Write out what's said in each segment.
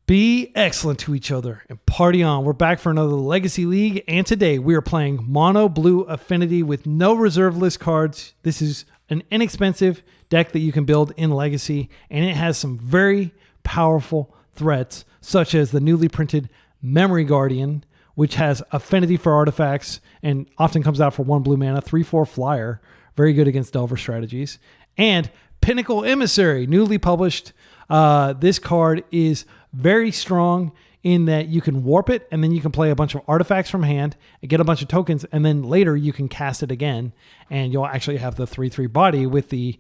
Be excellent to each other and party on. We're back for another Legacy League, and today we are playing Mono Blue Affinity with no reserve list cards. This is an inexpensive deck that you can build in Legacy, and it has some very powerful threats, such as the newly printed Memory Guardian, which has affinity for artifacts and often comes out for 1 blue mana, 3/4 flyer, very good against Delver strategies, and Pinnacle Emissary, newly published. This card is very strong in that you can warp it and then you can play a bunch of artifacts from hand and get a bunch of tokens, and then later you can cast it again and you'll actually have the 3/3 body with the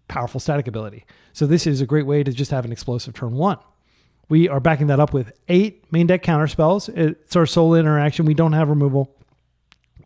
powerful static ability. So this is a great way to just have an explosive turn one. We are backing that up with 8 main deck counterspells. It's our sole interaction. We don't have removal.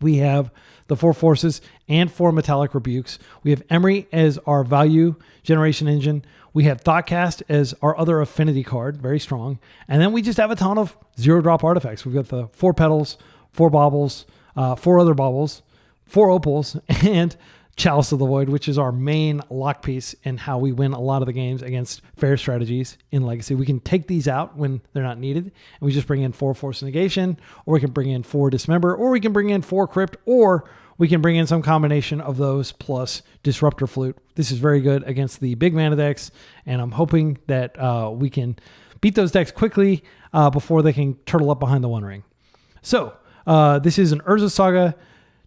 We have the 4 forces and 4 metallic rebukes. We have Emery as our value generation engine. We have Thoughtcast as our other affinity card, very strong. And then we just have a ton of 0-drop artifacts. We've got the 4 petals, 4 baubles, 4 other baubles, 4 opals, and Chalice of the Void, which is our main lock piece and how we win a lot of the games against fair strategies in Legacy. We can take these out when they're not needed, and we just bring in 4 Force Negation, or we can bring in 4 Dismember, or we can bring in 4 Crypt, or we can bring in some combination of those plus Disruptor Flute. This is very good against the big mana decks, and I'm hoping that we can beat those decks quickly before they can turtle up behind the One Ring. So this is an Urza Saga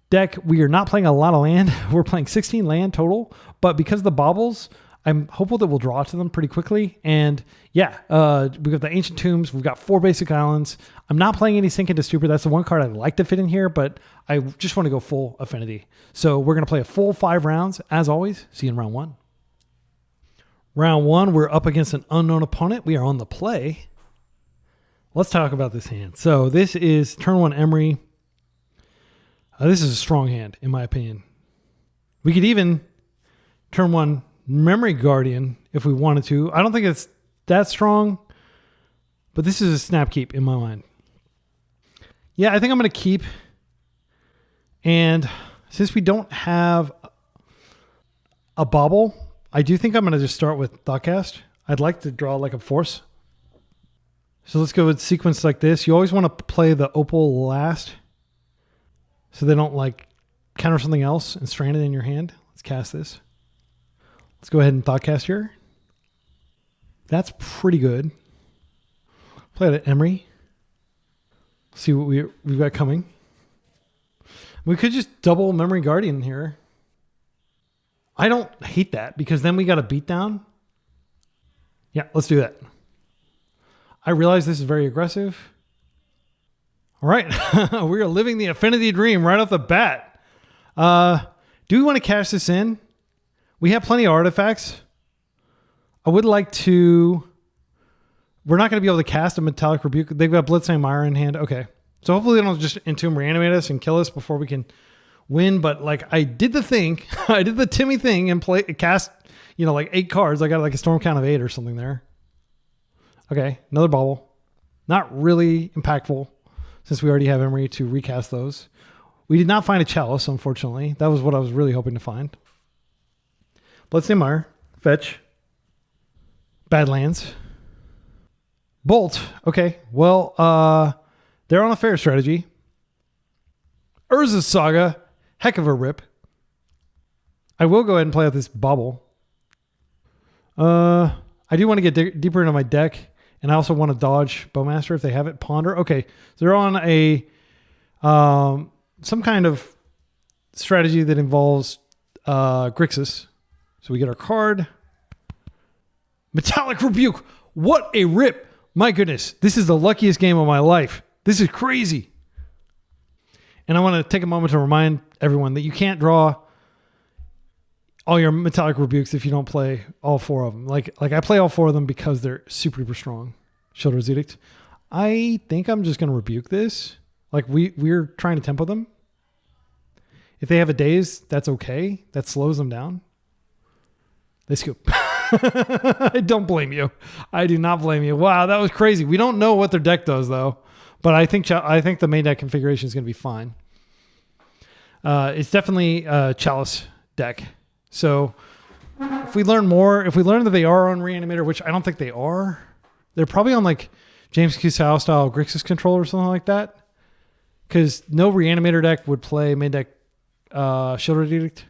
deck. We are not playing a lot of land. We're playing 16 land total, but because of the baubles, I'm hopeful that we'll draw to them pretty quickly. And yeah, we've got the Ancient Tombs. We've got 4 basic islands. I'm not playing any Sink into Stupor. That's the one card I'd like to fit in here, but I just want to go full affinity. So we're going to play a full 5 rounds. As always, see you in round 1. Round 1, we're up against an unknown opponent. We are on the play. Let's talk about this hand. So this is turn 1 Emery. This is a strong hand, in my opinion. We could even turn 1 Memory Guardian if we wanted to. I don't think it's that strong, but this is a snap keep in my mind. Yeah, I think I'm going to keep. And since we don't have a bauble, I do think I'm going to just start with Thoughtcast. I'd like to draw like a force. So let's go with sequence like this. You always want to play the opal last, so they don't like counter something else and strand it in your hand. Let's cast this. Let's go ahead and Thoughtcast here. That's pretty good. Play it at Emery. See what we've got coming. We could just double Memory Guardian here. I don't hate that because then we got a beatdown. Yeah, let's do that. I realize this is very aggressive. All right, we are living the affinity dream right off the bat. Do we want to cash this in? We have plenty of artifacts. I would like to... We're not going to be able to cast a Metallic Rebuke. They've got Blitzing Mire in hand. Okay, so hopefully they don't just Entomb Reanimate us and kill us before we can win. But like I did the thing. I did the Timmy thing and cast, like 8 cards. I got like a storm count of 8 or something there. Okay, another bauble. Not really impactful, since we already have Emery to recast those. We did not find a Chalice, unfortunately. That was what I was really hoping to find. Bloodstained Mire. Fetch. Badlands. Bolt. Okay, well, they're on a fair strategy. Urza Saga. Heck of a rip. I will go ahead and play out this bauble. I do want to get deeper into my deck. And I also want to dodge Bowmaster if they have it. Ponder. Okay, so they're on a some kind of strategy that involves Grixis. So we get our card. Metallic Rebuke. What a rip. My goodness. This is the luckiest game of my life. This is crazy. And I want to take a moment to remind everyone that you can't draw all your Metallic Rebukes if you don't play all 4 of them. Like I play all 4 of them because they're super duper strong. Shoulder's Edict. I think I'm just going to rebuke this. Like we're trying to tempo them. If they have a daze, that's okay. That slows them down. They scoop. I don't blame you. I do not blame you. Wow, that was crazy. We don't know what their deck does though, but I think the main deck configuration is going to be fine. It's definitely a Chalice deck. So if we learn more, if we learn that they are on Reanimator, which I don't think they are, they're probably on like James Cusao style Grixis control or something like that. Because no Reanimator deck would play main deck Shieldred Edict.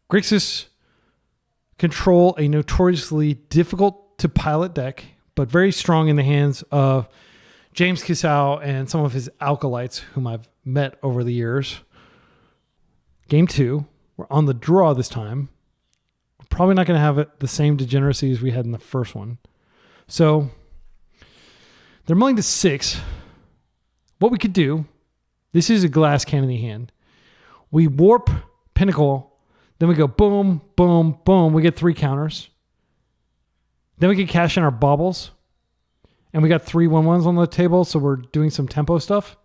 Grixis control a notoriously difficult to pilot deck, but very strong in the hands of James Cusao and some of his alkalites whom I've met over the years. Game 2, we're on the draw this time. We're probably not going to have the same degeneracy as we had in the first one. So they're milling to 6. What we could do, this is a glass cannon hand. We warp Pinnacle, then we go boom, boom, boom. We get 3 counters. Then we can cash in our baubles. And we got 3 1/1s on the table, so we're doing some tempo stuff.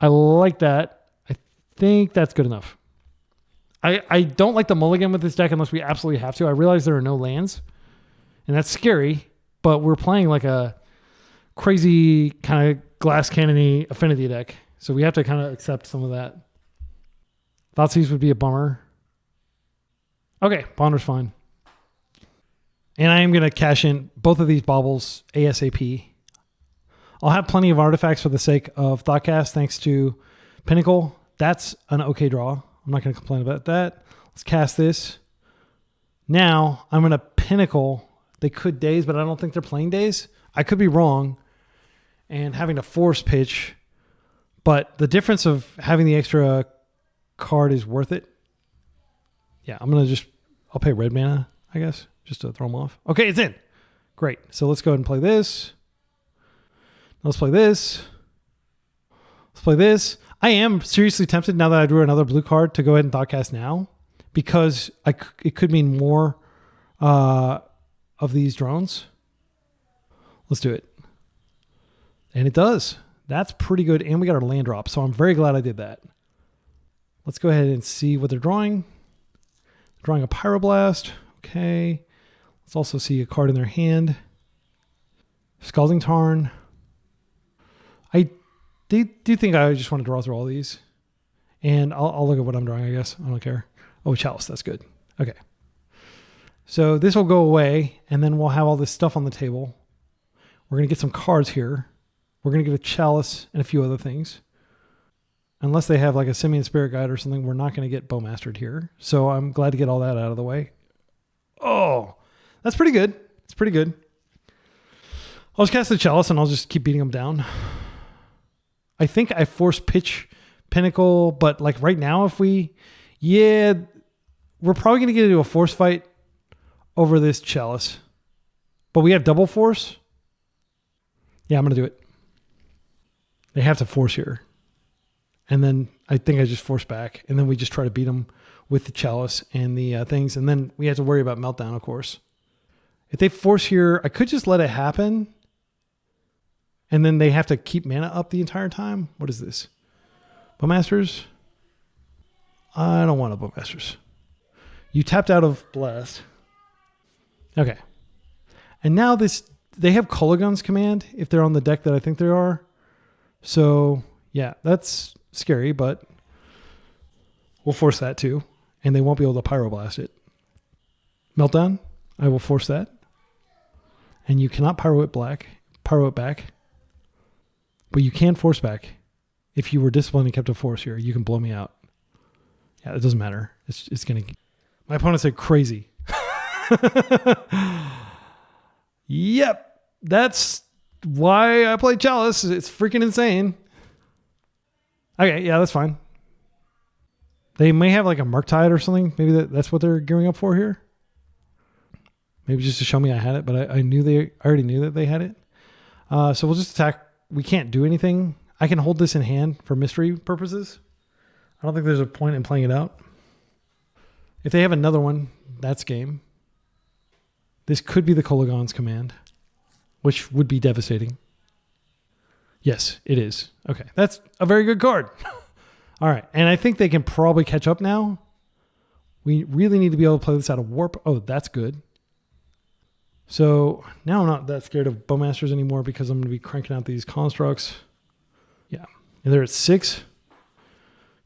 I like that. I think that's good enough. I don't like the mulligan with this deck unless we absolutely have to. I realize there are no lands, and that's scary, but we're playing like a crazy kind of glass cannon-y affinity deck, so we have to kind of accept some of that. Thoughtseize would be a bummer. Okay, Ponder's fine. And I am going to cash in both of these baubles ASAP. I'll have plenty of artifacts for the sake of Thoughtcast thanks to Pinnacle. That's an okay draw. I'm not going to complain about that. Let's cast this. Now I'm going to Pinnacle. They could Daze, but I don't think they're playing Daze. I could be wrong and having to force pitch, but the difference of having the extra card is worth it. Yeah, I'll pay red mana, I guess, just to throw them off. Okay, it's in. Great. So let's go ahead and play this. Let's play this. Let's play this. I am seriously tempted now that I drew another blue card to go ahead and Thoughtcast now, because it could mean more of these drones. Let's do it. And it does. That's pretty good. And we got our land drop. So I'm very glad I did that. Let's go ahead and see what they're drawing. They're drawing a Pyroblast. Okay. Let's also see a card in their hand. Scalding Tarn. I do think I just want to draw through all these. And I'll look at what I'm drawing, I guess. I don't care. Oh, Chalice. That's good. Okay. So this will go away, and then we'll have all this stuff on the table. We're going to get some cards here. We're going to get a Chalice and a few other things. Unless they have like a Simian Spirit Guide or something, we're not going to get Bowmastered here. So I'm glad to get all that out of the way. Oh, that's pretty good. It's pretty good. I'll just cast the Chalice and I'll just keep beating them down. I think I force pitch Pinnacle, but like right now, we're probably going to get into a force fight over this Chalice. But we have double force. Yeah, I'm going to do it. They have to force here. And then I think I just force back. And then we just try to beat them with the Chalice and the things. And then we have to worry about Meltdown, of course. If they force here, I could just let it happen. And then they have to keep mana up the entire time. What is this? Bowmasters? I don't want a Bowmasters. You tapped out of Blast. Okay. And now they have Kolaghan's Command if they're on the deck that I think they are. So, yeah, that's scary, but we'll force that too. And they won't be able to Pyroblast it. Meltdown, I will force that. And you cannot Pyro it back. But you can force back. If you were disciplined and kept a force here, you can blow me out. Yeah, it doesn't matter. It's going to... My opponent said crazy. Yep. That's why I play Chalice. It's freaking insane. Okay, yeah, that's fine. They may have like a Murktide or something. Maybe that's what they're gearing up for here. Maybe just to show me I had it, but I already knew that they had it. So we'll just attack. We can't do anything. I can hold this in hand for mystery purposes. I don't think there's a point in playing it out. If they have another one, that's game. This could be the Kolaghan's Command, which would be devastating. Yes, it is. Okay, that's a very good card. All right, and I think they can probably catch up now. We really need to be able to play this out of Warp. Oh, that's good. So now I'm not that scared of Bowmasters anymore because I'm going to be cranking out these constructs. Yeah, and they're at 6.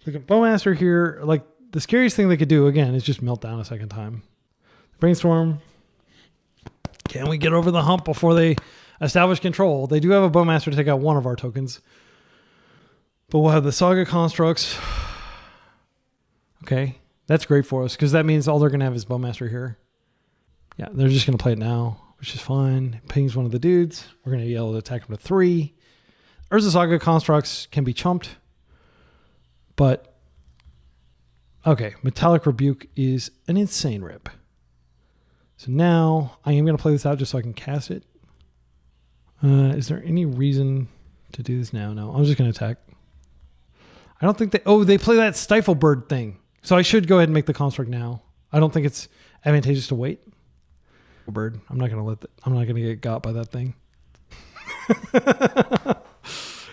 Look at Bowmaster here. Like the scariest thing they could do, again, is just melt down a second time. Brainstorm. Can we get over the hump before they establish control. They do have a Bowmaster to take out one of our tokens. But we'll have the Saga Constructs. Okay, that's great for us because that means all they're going to have is Bowmaster here. Yeah, they're just going to play it now, which is fine. Pings one of the dudes. We're going to be able to attack him to 3. Urza Saga Constructs can be chumped. But, okay, Metallic Rebuke is an insane rip. So now I am going to play this out just so I can cast it. Is there any reason to do this now? No, I'm just going to attack. I don't think they play that Stifle Bird thing. So I should go ahead and make the construct now. I don't think it's advantageous to wait. Bird. I'm not going to get got by that thing.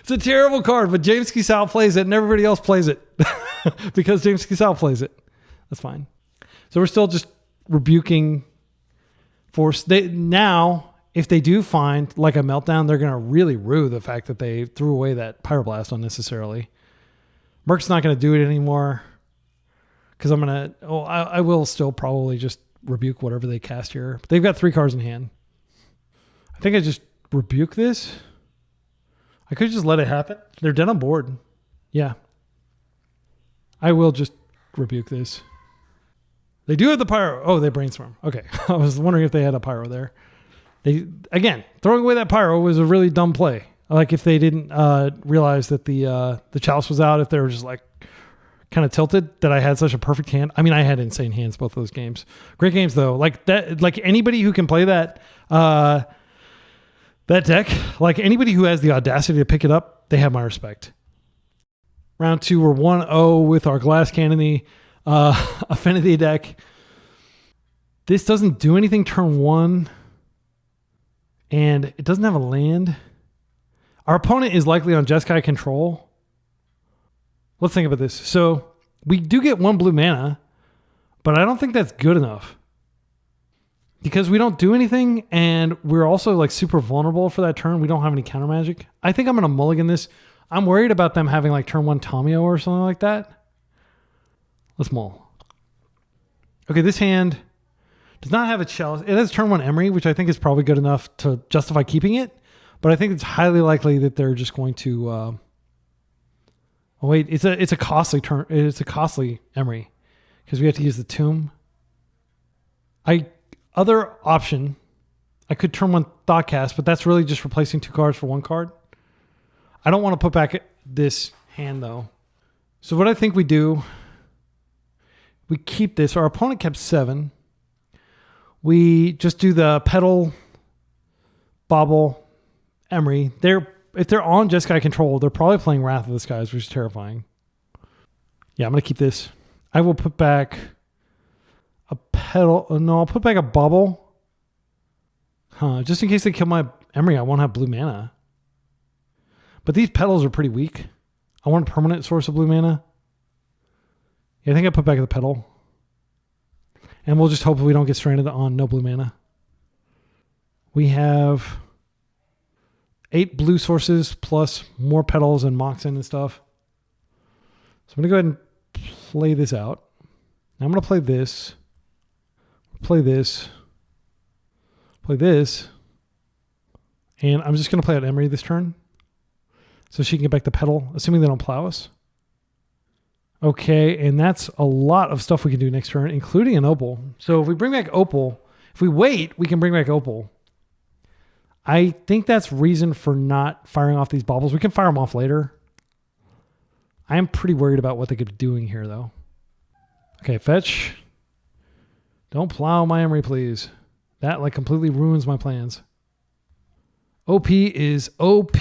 It's a terrible card, but James Kisao plays it and everybody else plays it because James Kisao plays it. That's fine. So we're still just rebuking force. Now, if they do find like a meltdown, they're going to really rue the fact that they threw away that Pyroblast unnecessarily. Merc's not going to do it anymore because I will still probably just rebuke whatever they cast here. But they've got 3 cards in hand. I think I just rebuke this. I could just let it happen. They're dead on board. Yeah. I will just rebuke this. They do have the Pyro. Oh, they Brainstorm. Okay. I was wondering if they had a Pyro there. Again, throwing away that Pyro was a really dumb play. Like if they didn't realize that the Chalice was out, if they were just like kind of tilted that I had such a perfect hand. I mean, I had insane hands both those games. Great games though. Like that. Like anybody who can play that deck, like anybody who has the audacity to pick it up, they have my respect. Round 2, we're 1-0 with our Glass Cannon Affinity deck. This doesn't do anything turn 1, and it doesn't have a land. Our opponent is likely on Jeskai control. Let's think about this. So we do get 1 blue mana, but I don't think that's good enough because we don't do anything, and we're also like super vulnerable for that turn. We don't have any counter magic. I think I'm going to mulligan this. I'm worried about them having like turn 1 Tamio or something like that. Let's mull. Okay, this hand does not have a Chalice. It has turn 1 Emery, which I think is probably good enough to justify keeping it. But I think it's highly likely that they're just going to. Oh wait, it's a costly turn. It's a costly Emery because we have to use the Tomb. Other option, I could turn 1 Thoughtcast, but that's really just replacing 2 cards for 1 card. I don't want to put back this hand though. So what I think we do, we keep this. Our opponent kept 7. We just do the Petal, Bobble, Emery. If they're on Jeskai control, they're probably playing Wrath of the Skies, which is terrifying. Yeah, I'm going to keep this. I will put back a Petal. No, I'll put back a Bobble. Just in case they kill my Emery, I won't have blue mana. But these Petals are pretty weak. I want a permanent source of blue mana. Yeah, I think I put back the Petal. And we'll just hope we don't get stranded on no blue mana. We have 8 blue sources plus more Petals and Moxen and stuff. So I'm going to go ahead and play this out. Now I'm going to play this. Play this. Play this. And I'm just going to play out Emery this turn. So she can get back the Petal, assuming they don't plow us. Okay, and that's a lot of stuff we can do next turn, including an Opal. So if we bring back Opal, if we wait, we can bring back Opal. I think that's reason for not firing off these baubles. We can fire them off later. I am pretty worried about what they could be doing here, though. Okay, fetch. Don't plow my Emery, please. That like completely ruins my plans. OP is OP.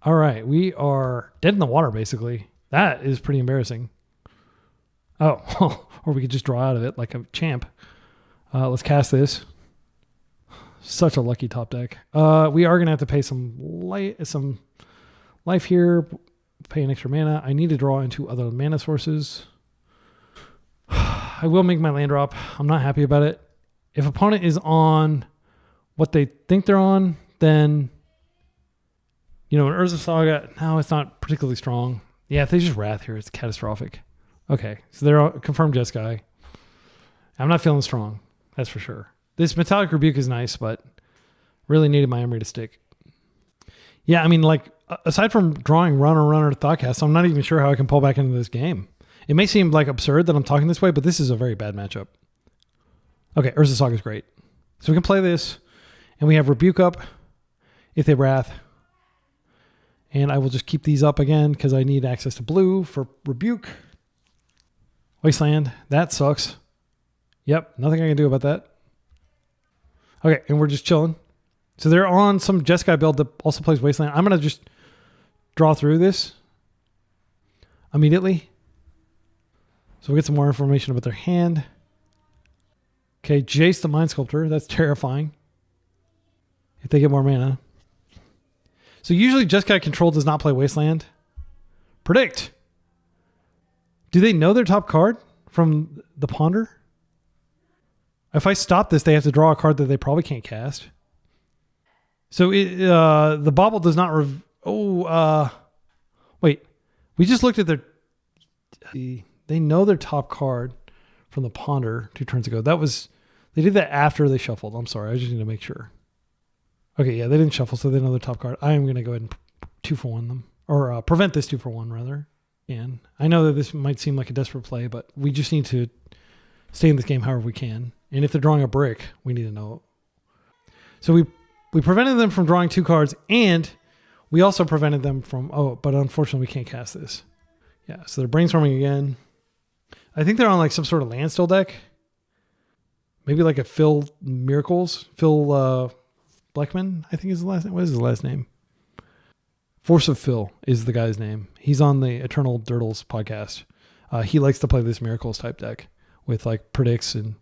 All right, we are dead in the water, basically. That is pretty embarrassing. Oh, or we could just draw out of it like a champ. Let's cast this. Such a lucky top deck. We are going to have to pay some life here. Pay an extra mana. I need to draw into other mana sources. I will make my land drop. I'm not happy about it. If opponent is on what they think they're on, then, you know, an Urza Saga, no, it's not particularly strong. Yeah, if they just Wrath here, it's catastrophic. Okay, so they're confirmed Jeskai. I'm not feeling strong. That's for sure. This Metallic Rebuke is nice, but Really needed my Emery to stick. Yeah, I mean, like, aside from drawing runner, Thoughtcast, I'm not even sure how I can pull back into this game. It may seem like absurd that I'm talking this way, but this is a very bad matchup. Okay, Urza Saga is great. So we can play this, and we have Rebuke up if they Wrath. And I will just keep these up again because I need access to blue for Rebuke. Wasteland, that sucks. Yep, nothing I can do about that. Okay, and we're just chilling. So they're on some Jeskai build that also plays Wasteland. I'm going to just draw through this immediately. So we'll get some more information about their hand. Okay, Jace the Mind Sculptor. That's terrifying. If they get more mana. So usually Jeskai Control does not play Wasteland. Predict. Do they know their top card from the Ponder? If I stop this, they have to draw a card that they probably can't cast. So the Bauble does not... wait. We just looked at their... They know their top card from the Ponder 2 turns ago. They did that after they shuffled. I'm sorry. I just need to make sure. Okay, yeah, they didn't shuffle, so they know their top card. I am going to go ahead and 2-for-1 them. Or prevent this 2-for-1, rather. And I know that this might seem like a desperate play, but we just need to stay in this game however we can. And if they're drawing a brick, we need to know. So we prevented them from drawing 2 cards, and we also prevented them from... Oh, but unfortunately, we can't cast this. Yeah, so they're brainstorming again. I think they're on like some sort of landstill deck. Maybe like a Phil Miracles. Phil Blackman, I think is the last name. What is his last name? Force of Phil is the guy's name. He's on the Eternal Dirtles podcast. He likes to play this Miracles type deck with like predicts and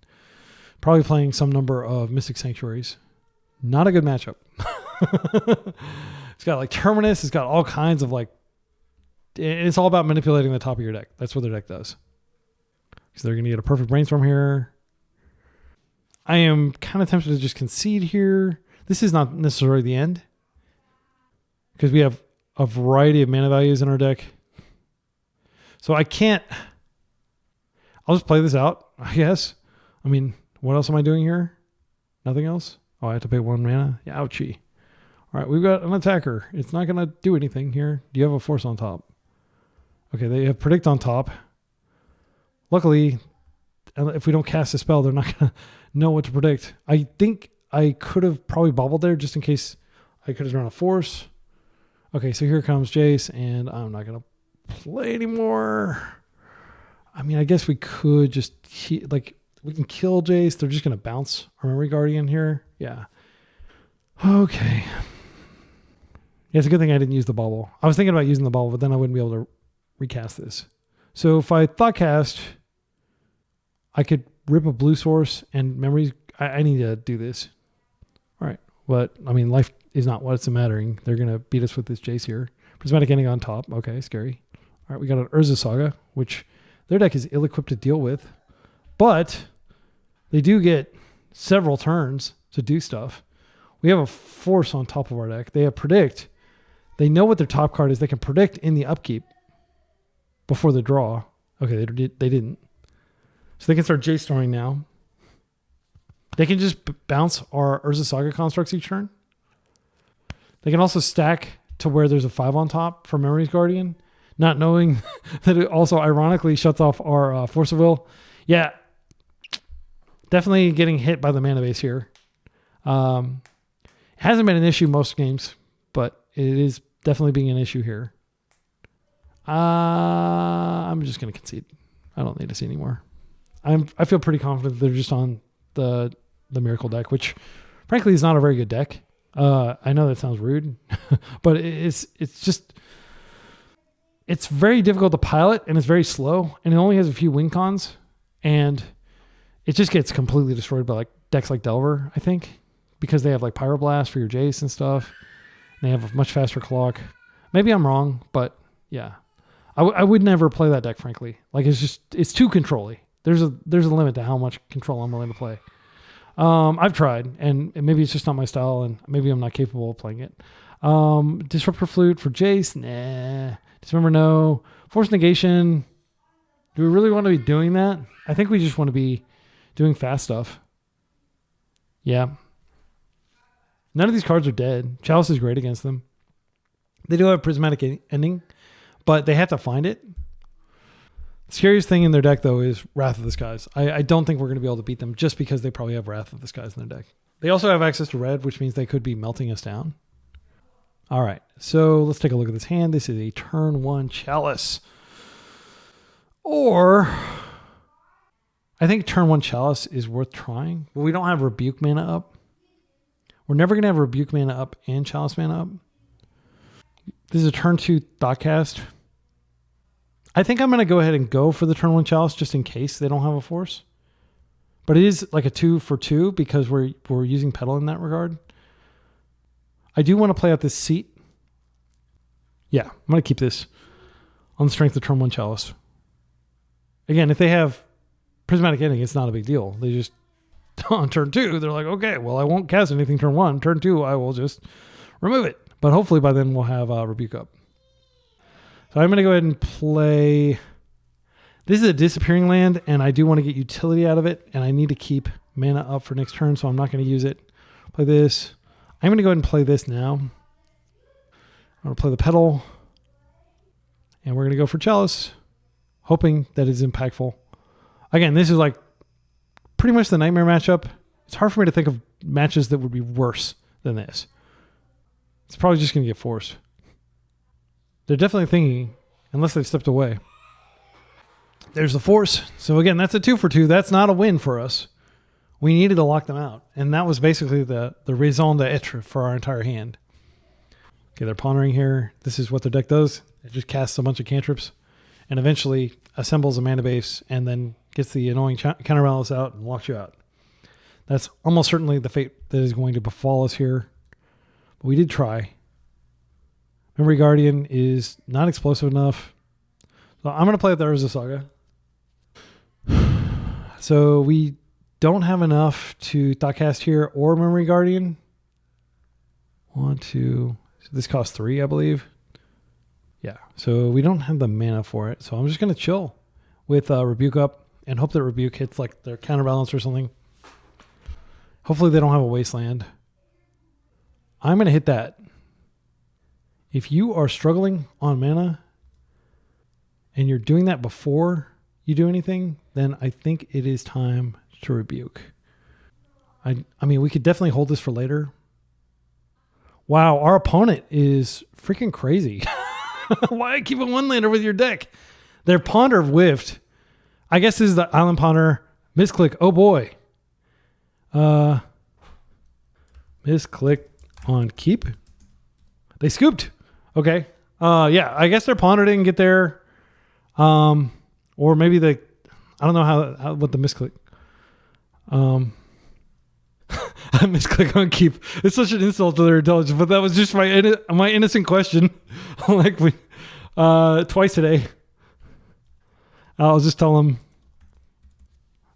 probably playing some number of Mystic Sanctuaries. Not a good matchup. It's got like Terminus. It's got all kinds of like... It's all about manipulating the top of your deck. That's what their deck does. So they're going to get a perfect brainstorm here. I am kind of tempted to just concede here. This is not necessarily the end, because we have a variety of mana values in our deck. So I can't... I'll just play this out, I guess. I mean, what else am I doing here? Nothing else? Oh, I have to pay 1 mana? Yeah, ouchie. All right, we've got an attacker. It's not going to do anything here. Do you have a force on top? Okay, they have predict on top. Luckily, if we don't cast a spell, they're not going to know what to predict. I think I could have probably bobbled there just in case I could have drawn a force. Okay, so here comes Jace, and I'm not going to play anymore. I mean, I guess we could just... we can kill Jace. They're just going to bounce our Memory Guardian here. Yeah. Okay. Yeah, it's a good thing I didn't use the bauble. I was thinking about using the bauble, but then I wouldn't be able to recast this. So if I thought cast, I could rip a blue source and memories. I need to do this. All right. But, I mean, life is not what's mattering. They're going to beat us with this Jace here. Prismatic Ending on top. Okay, scary. All right, we got an Urza Saga, which their deck is ill-equipped to deal with. But they do get several turns to do stuff. We have a force on top of our deck. They have predict. They know what their top card is. They can predict in the upkeep before the draw. Okay, they didn't. So they can start J-Storing now. They can just bounce our Urza Saga constructs each turn. They can also stack to where there's a 5 on top for Memory's Guardian, not knowing that it also ironically shuts off our Force of Will. Yeah, definitely getting hit by the mana base here. It hasn't been an issue most games, but it is definitely being an issue here. I'm just going to concede. I don't need to see anymore. I feel pretty confident that they're just on the Miracle deck, which frankly is not a very good deck. I know that sounds rude, but it's very difficult to pilot, and it's very slow, and it only has a few win cons, and it just gets completely destroyed by like decks like Delver, I think, because they have like Pyroblast for your Jace and stuff. And they have a much faster clock. Maybe I'm wrong, but yeah, I would never play that deck, frankly. Like it's too control-y. There's a limit to how much control I'm willing to play. I've tried, and maybe it's just not my style, and maybe I'm not capable of playing it. Disruptor Flute for Jace, nah. Dismember, no. Force Negation, do we really want to be doing that? I think we just want to be doing fast stuff. Yeah. None of these cards are dead. Chalice is great against them. They do have a prismatic ending, but they have to find it. The scariest thing in their deck, though, is Wrath of the Skies. I don't think we're going to be able to beat them just because they probably have Wrath of the Skies in their deck. They also have access to red, which means they could be melting us down. All right, so let's take a look at this hand. This is a turn 1 Chalice. Or I think turn 1 Chalice is worth trying. But we don't have Rebuke mana up. We're never going to have Rebuke mana up and Chalice mana up. This is a turn 2 Thoughtcast. I think I'm going to go ahead and go for the turn 1 Chalice just in case they don't have a force. But it is like a 2 for 2 because we're using Petal in that regard. I do want to play out this seat. Yeah, I'm going to keep this on the strength of turn 1 Chalice. Again, if they have Prismatic Ending, it's not a big deal. They just, on turn 2, they're like, okay, well, I won't cast anything turn 1. Turn 2, I will just remove it. But hopefully by then we'll have Rebuke up. So I'm going to go ahead and play. This is a disappearing land, and I do want to get utility out of it, and I need to keep mana up for next turn, so I'm not going to use it. Play this. I'm going to go ahead and play this now. I'm going to play the Petal, and we're going to go for Chalice, hoping that it's impactful. Again, this is like pretty much the nightmare matchup. It's hard for me to think of matches that would be worse than this. It's probably just going to get forced. They're definitely thinking, unless they've stepped away. There's the force. So again, that's a 2 for 2. That's not a win for us. We needed to lock them out. And that was basically the raison d'etre for our entire hand. Okay, they're pondering here. This is what their deck does. It just casts a bunch of cantrips and eventually assembles a mana base and then gets the annoying counterbalance out and locks you out. That's almost certainly the fate that is going to befall us here. But we did try. Memory Guardian is not explosive enough. So I'm going to play with the Urza Saga. So we don't have enough to Thoughtcast here or Memory Guardian. 1, 2. So this costs 3, I believe. Yeah. So we don't have the mana for it. So I'm just going to chill with Rebuke up and hope that Rebuke hits like their counterbalance or something. Hopefully they don't have a Wasteland. I'm going to hit that. If you are struggling on mana and you're doing that before you do anything, then I think it is time to Rebuke. I mean, we could definitely hold this for later. Wow, our opponent is freaking crazy. Why keep a 1-lander with your deck? Their Ponder whiffed. I guess this is the Island Ponder. Misclick. Oh boy. Misclick on keep. They scooped. Okay. Yeah, I guess their Ponder didn't get there. Or maybe they, I don't know how what the misclick. Misclick on keep. It's such an insult to their intelligence, but that was just my innocent question. Like we twice today. I'll just tell them.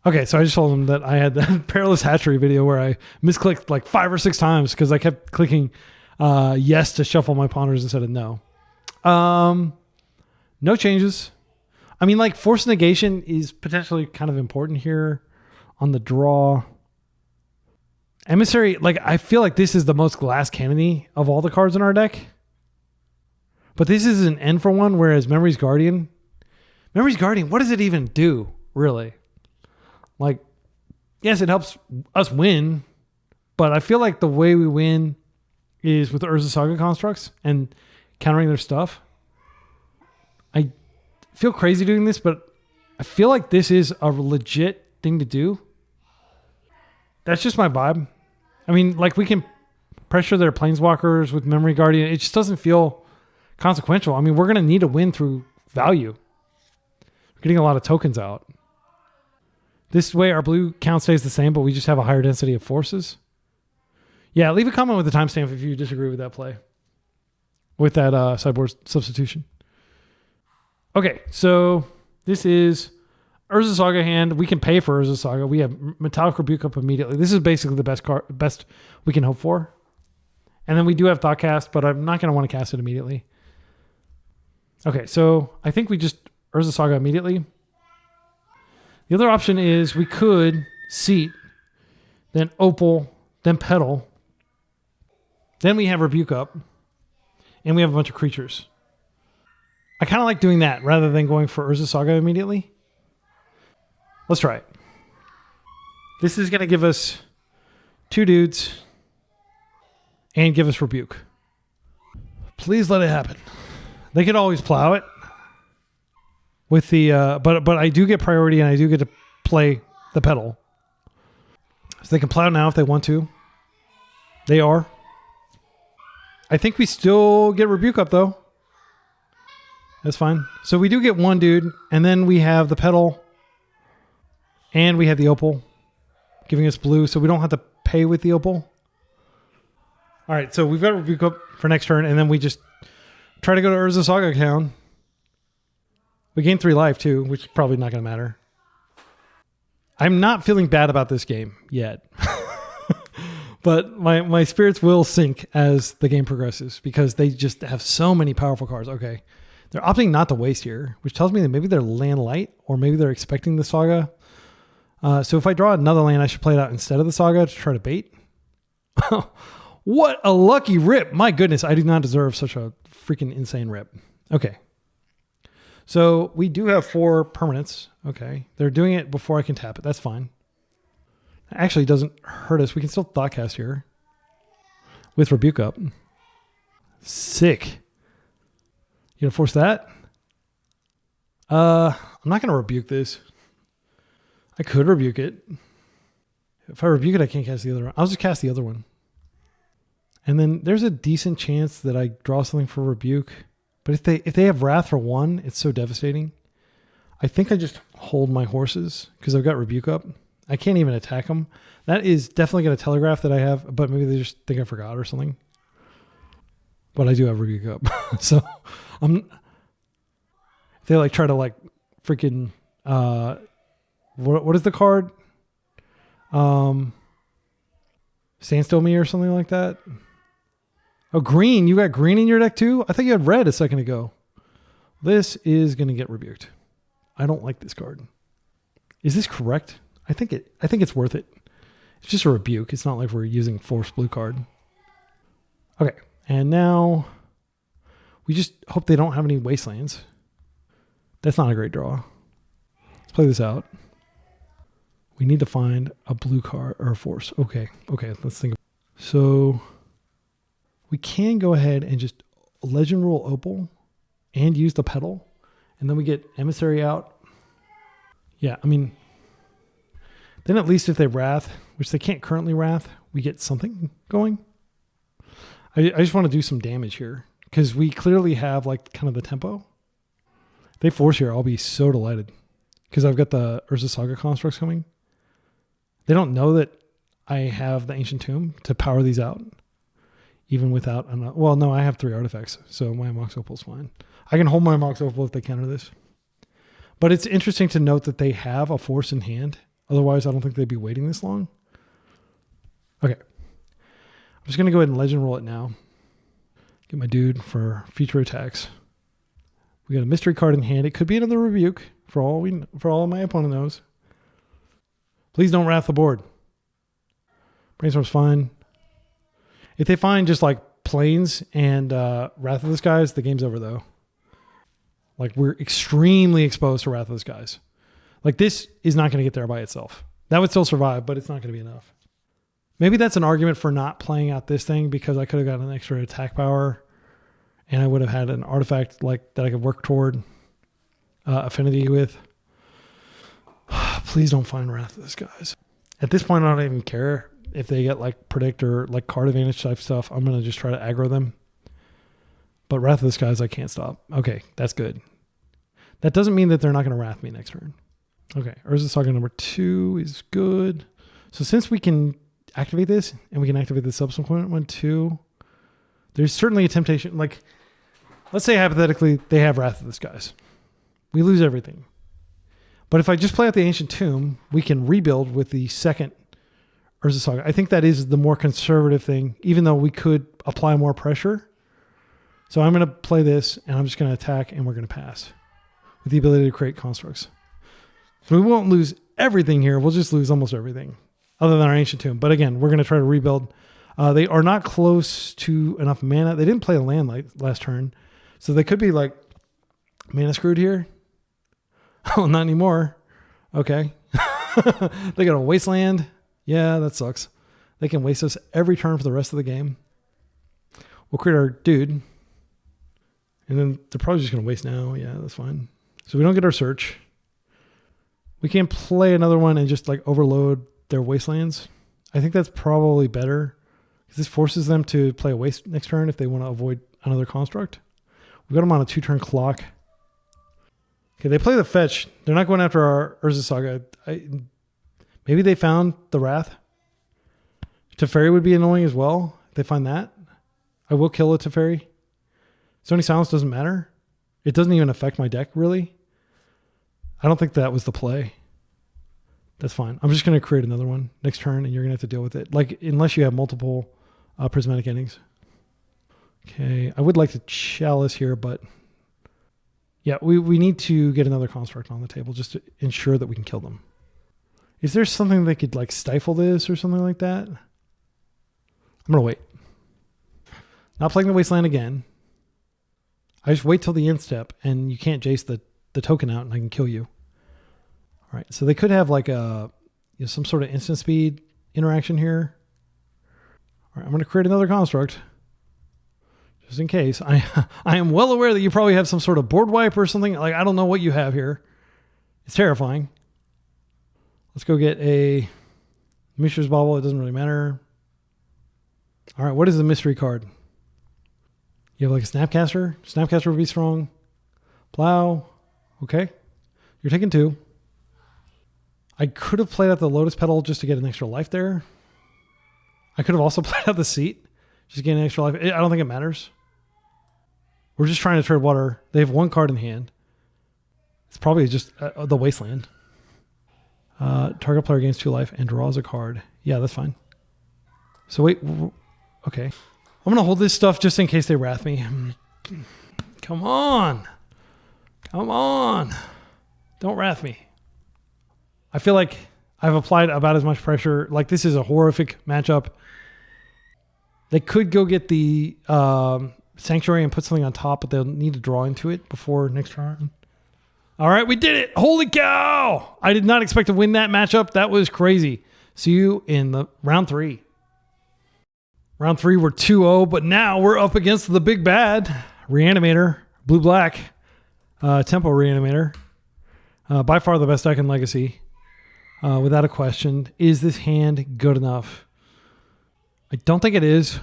Okay, so I just told them that I had that Perilous Hatchery video where I misclicked like 5 or 6 times because I kept clicking yes to shuffle my ponders instead of no. No changes. I mean, like Force Negation is potentially kind of important here on the draw. Emissary, like I feel like this is the most glass cannony of all the cards in our deck. But this is an N for 1, whereas Memory's Guardian, what does it even do, really? Like, yes, it helps us win, but I feel like the way we win is with Urza Saga constructs and countering their stuff. I feel crazy doing this, but I feel like this is a legit thing to do. That's just my vibe. I mean, like we can pressure their Planeswalkers with Memory Guardian. It just doesn't feel consequential. I mean, we're going to need a win through value. We're getting a lot of tokens out. This way, our blue count stays the same, but we just have a higher density of forces. Yeah, leave a comment with the timestamp if you disagree with that play. With that sideboard substitution. Okay, so this is Urza Saga hand. We can pay for Urza Saga. We have Metallic Rebuke up immediately. This is basically the best we can hope for. And then we do have Thoughtcast, but I'm not going to want to cast it immediately. Okay, so I think we just Urza Saga immediately. The other option is we could Seat, then Opal, then Petal. Then we have Rebuke up. And we have a bunch of creatures. I kind of like doing that rather than going for Urza Saga immediately. Let's try it. This is going to give us 2 dudes and give us Rebuke. Please let it happen. They could always plow it with the but I do get priority and I do get to play the pedal. So they can plow now if they want to. They are. I think we still get Rebuke up though. That's fine. So we do get 1 dude, and then we have the pedal, and we have the opal, giving us blue, so we don't have to pay with the opal. All right, so we've got Rebuke up for next turn, and then we just try to go to Urza Saga town. We gain 3 life too, which is probably not going to matter. I'm not feeling bad about this game yet. But my spirits will sink as the game progresses because they just have so many powerful cards. Okay. They're opting not to waste here, which tells me that maybe they're land light or maybe they're expecting the Saga. So if I draw another land, I should play it out instead of the Saga to try to bait. What a lucky rip. My goodness, I do not deserve such a freaking insane rip. Okay. So we do have 4 permanents. Okay. They're doing it before I can tap it. That's fine. It actually doesn't hurt us. We can still Thoughtcast here with Rebuke up. Sick. You gonna force that? I'm not gonna rebuke this. I could rebuke it. If I rebuke it, I can't cast the other one. I'll just cast the other one. And then there's a decent chance that I draw something for rebuke. But if they have Wrath for 1, it's so devastating. I think I just hold my horses because I've got Rebuke up. I can't even attack them. That is definitely going to telegraph that I have, but maybe they just think I forgot or something. But I do have Rebuke up. So they like try to like freaking what is the card? Standstill me or something like that. Oh, green. You got green in your deck too? I thought you had red a second ago. This is going to get rebuked. I don't like this card. Is this correct? I think it's worth it. It's just a rebuke. It's not like we're using force blue card. Okay. And now we just hope they don't have any wastelands. That's not a great draw. Let's play this out. We need to find a blue card or a force. Okay. Okay. Let's think. So we can go ahead and just legend rule opal and use the pedal. And then we get emissary out. Yeah. I mean, then at least if they wrath, which they can't currently wrath, we get something going. I just want to do some damage here because we clearly have like kind of the tempo. If they force here, I'll be so delighted because I've got the Urza Saga constructs coming. They don't know that I have the Ancient Tomb to power these out, even without well, no, I have 3 artifacts, so my Mox Opal's fine. I can hold my Mox Opal if they counter this. But it's interesting to note that they have a force in hand. Otherwise, I don't think they'd be waiting this long. Okay. I'm just going to go ahead and legend roll it now. Get my dude for future attacks. We got a mystery card in hand. It could be another rebuke for all my opponent knows. Please don't wrath the board. Brainstorm's fine. If they find just like planes and Wrath of the Skies, the game's over though. Like we're extremely exposed to Wrath of the Skies. Like this is not going to get there by itself. That would still survive, but it's not going to be enough. Maybe that's an argument for not playing out this thing because I could have gotten an extra attack power and I would have had an artifact like that I could work toward affinity with. Please don't find Wrath of the Skies. At this point, I don't even care if they get like predict or like card advantage type stuff. I'm going to just try to aggro them. But Wrath of the Skies, I can't stop. Okay, that's good. That doesn't mean that they're not going to wrath me next turn. Okay, Urza Saga number 2 is good. So since we can activate this and we can activate the subsequent one too, there's certainly a temptation. Like, let's say hypothetically they have Wrath of the Skies. We lose everything. But if I just play out the Ancient Tomb, we can rebuild with the second Urza Saga. I think that is the more conservative thing, even though we could apply more pressure. So I'm going to play this and I'm just going to attack and we're going to pass with the ability to create constructs. So we won't lose everything here. We'll just lose almost everything other than our Ancient Tomb. But again, we're going to try to rebuild. They are not close to enough mana. They didn't play a land like last turn. So they could be like mana screwed here. Oh, not anymore. Okay. They got a Wasteland. Yeah, that sucks. They can waste us every turn for the rest of the game. We'll create our dude. And then they're probably just going to waste now. Yeah, that's fine. So we don't get our search. We can play another one and just like overload their Wastelands. I think that's probably better. Because this forces them to play a waste next turn if they want to avoid another construct. We got them on a 2-turn clock. Okay, they play the fetch. They're not going after our Urza Saga. Maybe they found the Wrath. Teferi would be annoying as well. If they find that. I will kill a Teferi. Stony Silence doesn't matter. It doesn't even affect my deck, really. I don't think that was the play. That's fine. I'm just going to create another one next turn, and you're going to have to deal with it. Like, unless you have multiple prismatic endings. Okay, I would like to Chalice here, but... Yeah, we need to get another construct on the table just to ensure that we can kill them. Is there something that could like stifle this or something like that? I'm going to wait. Not playing the Wasteland again. I just wait till the end step and you can't Jace the token out and I can kill you. All right, so they could have like some sort of instant speed interaction here. All right, I'm going to create another construct. Just in case. I am well aware that you probably have some sort of board wipe or something. Like, I don't know what you have here. It's terrifying. Let's go get a Mishra's Bauble. It doesn't really matter. All right, what is the mystery card? You have like a Snapcaster. Snapcaster would be strong. Plow. Okay. You're taking 2. I could have played out the Lotus Petal just to get an extra life there. I could have also played out the Seat. Just getting an extra life. I don't think it matters. We're just trying to trade water. They have 1 card in hand. It's probably just the Wasteland. Target player gains 2 life and draws a card. Yeah, that's fine. So wait. Okay. I'm going to hold this stuff just in case they wrath me. Come on. Come on. Don't wrath me. I feel like I've applied about as much pressure. Like, this is a horrific matchup. They could go get the Sanctuary and put something on top, but they'll need to draw into it before next turn. All right, we did it. Holy cow. I did not expect to win that matchup. That was crazy. See you in the round 3. Round 3, we're 2-0, but now we're up against the big bad. Reanimator, blue-black, Tempo Reanimator. By far the best deck in Legacy. Without a question. Is this hand good enough? I don't think it is.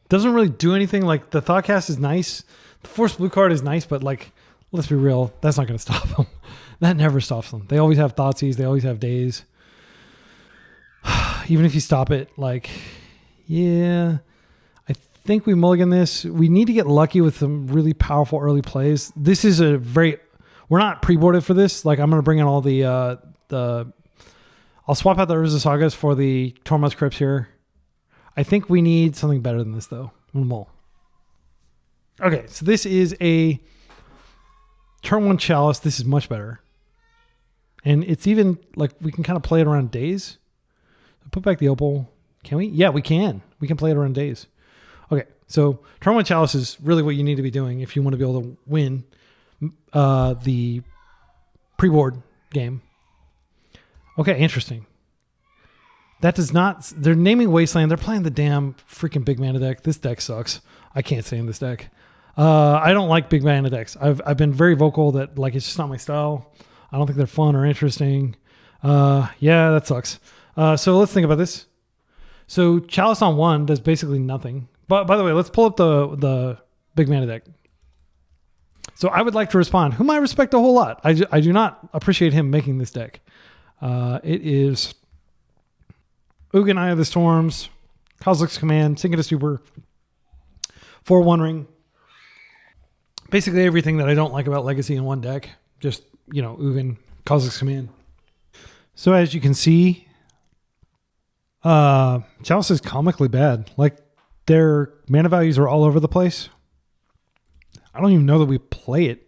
Doesn't really do anything. Like, the Thoughtcast is nice. The Force Blue card is nice, but like, let's be real. That's not going to stop them. That never stops them. They always have Thoughtseize. They always have Daze. Even if you stop it, like, yeah. I think we mulligan this. We need to get lucky with some really powerful early plays. This is a very... We're not pre-boarded for this. Like, I'm going to bring in all the... I'll swap out the Urza Sagas for the Tormod's Crypts here. I think we need something better than this, though. Mull. Okay, so this is a turn 1 Chalice. This is much better. And it's even, like, we can kind of play it around days. Put back the Opal. Can we? Yeah, we can. We can play it around days. Okay, so turn 1 Chalice is really what you need to be doing if you want to be able to win the pre-board game. Okay, interesting. That does not... They're naming Wasteland. They're playing the damn freaking big mana deck. This deck sucks. I can't stand this deck. I don't like big mana decks. I've been very vocal that like it's just not my style. I don't think they're fun or interesting. Yeah, that sucks. So let's think about this. So Chalice on 1 does basically nothing. But by the way, let's pull up the big mana deck. So I would like to respond, whom I respect a whole lot. I do not appreciate him making this deck. It is Ugin, Eye of the Storms, Kozilek's Command, Sink into Stupor, 4 One Ring. Basically everything that I don't like about Legacy in one deck. Just, you know, Ugin, Kozilek's Command. So as you can see, Chalice is comically bad. Like, their mana values are all over the place. I don't even know that we play it.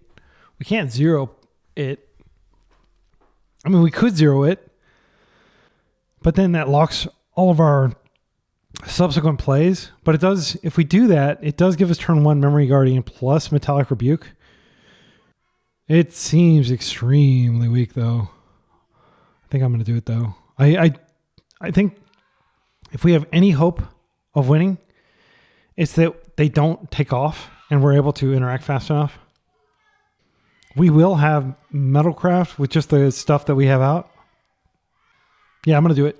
We can't zero it. I mean, we could zero it, but then that locks all of our subsequent plays, but it does, if we do that, it does give us turn 1 Memory Guardian plus Metallic Rebuke. It seems extremely weak though. I think I'm going to do it though. I think if we have any hope of winning, it's that they don't take off and we're able to interact fast enough. We will have Metalcraft with just the stuff that we have out. Yeah, I'm going to do it.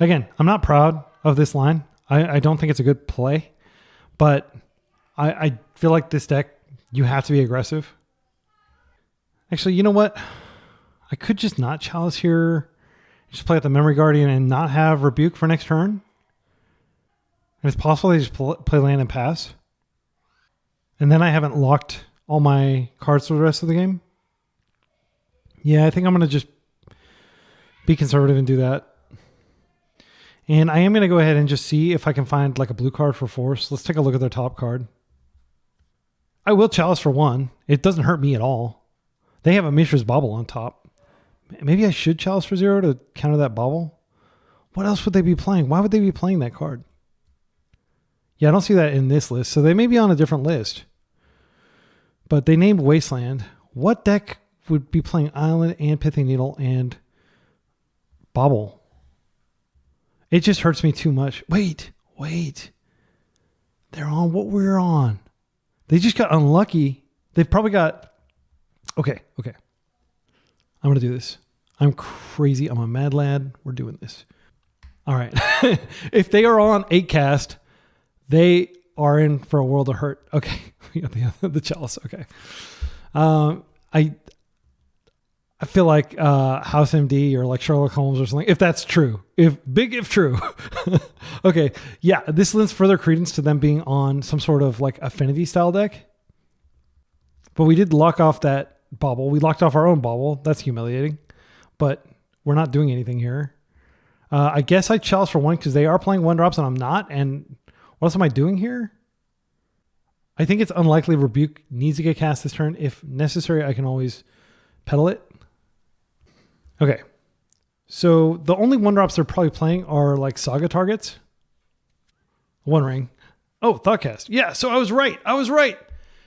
Again, I'm not proud of this line. I don't think it's a good play, but I feel like this deck, you have to be aggressive. Actually, you know what? I could just not Chalice here. Just play with the Memory Guardian and not have Rebuke for next turn. And it's possible they just play land and pass. And then I haven't locked all my cards for the rest of the game. Yeah, I think I'm going to just be conservative and do that. And I am going to go ahead and just see if I can find like a blue card for Force. Let's take a look at their top card. I will Chalice for 1. It doesn't hurt me at all. They have a Mishra's Bauble on top. Maybe I should Chalice for 0 to counter that Bauble. What else would they be playing? Why would they be playing that card? Yeah, I don't see that in this list. So they may be on a different list. But they named Wasteland. What deck would be playing Island and Pithing Needle and Bauble? It just hurts me too much. Wait. They're on what we're on. They just got unlucky. They've probably got... Okay. I'm going to do this. I'm crazy. I'm a mad lad. We're doing this. All right. If they are on 8 cast, they are in for a world of hurt. Okay. We got the Chalice. Okay. I feel like House MD or like Sherlock Holmes or something, if that's true. If true. Okay. Yeah. This lends further credence to them being on some sort of like affinity style deck. But we did lock off that Bauble. We locked off our own Bauble. That's humiliating. But we're not doing anything here. I guess I Chalice for 1 because they are playing 1-drops and I'm not. And what else am I doing here? I think it's unlikely Rebuke needs to get cast this turn. If necessary, I can always pedal it. Okay. So the only 1-drops they're probably playing are like Saga targets. One Ring. Oh, Thoughtcast. Yeah, so I was right.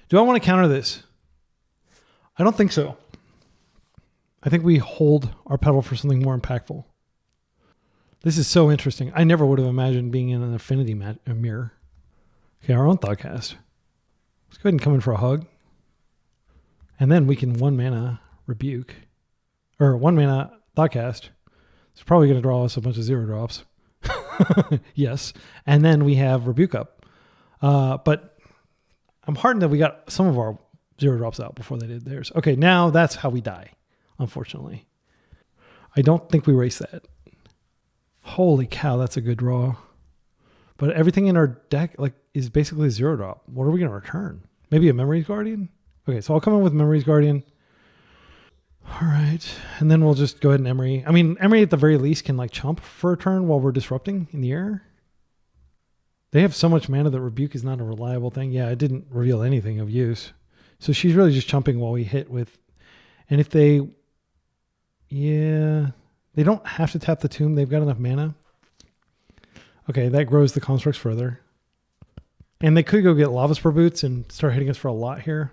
Do I want to counter this? I don't think so. I think we hold our pedal for something more impactful. This is so interesting. I never would have imagined being in an affinity mirror. Okay, our own Thoughtcast. Let's go ahead and come in for a hug. And then we can 1-mana Rebuke. Or 1-mana Thoughtcast. It's probably going to draw us a bunch of 0-drops. Yes. And then we have Rebuke up. But I'm heartened that we got some of our 0-drops out before they did theirs. Okay, now that's how we die, unfortunately. I don't think we race that. Holy cow, that's a good draw. But everything in our deck is basically a 0-drop. What are we going to return? Maybe a Memories Guardian? Okay, so I'll come in with Memories Guardian. All right. And then we'll just go ahead and Emery. I mean, Emery at the very least can chump for a turn while we're disrupting in the air. They have so much mana that Rebuke is not a reliable thing. Yeah, it didn't reveal anything of use. So she's really just chumping while we hit with... And if they... Yeah... They don't have to tap the Tomb. They've got enough mana. Okay, that grows the constructs further. And they could go get Lava Spur Boots and start hitting us for a lot here.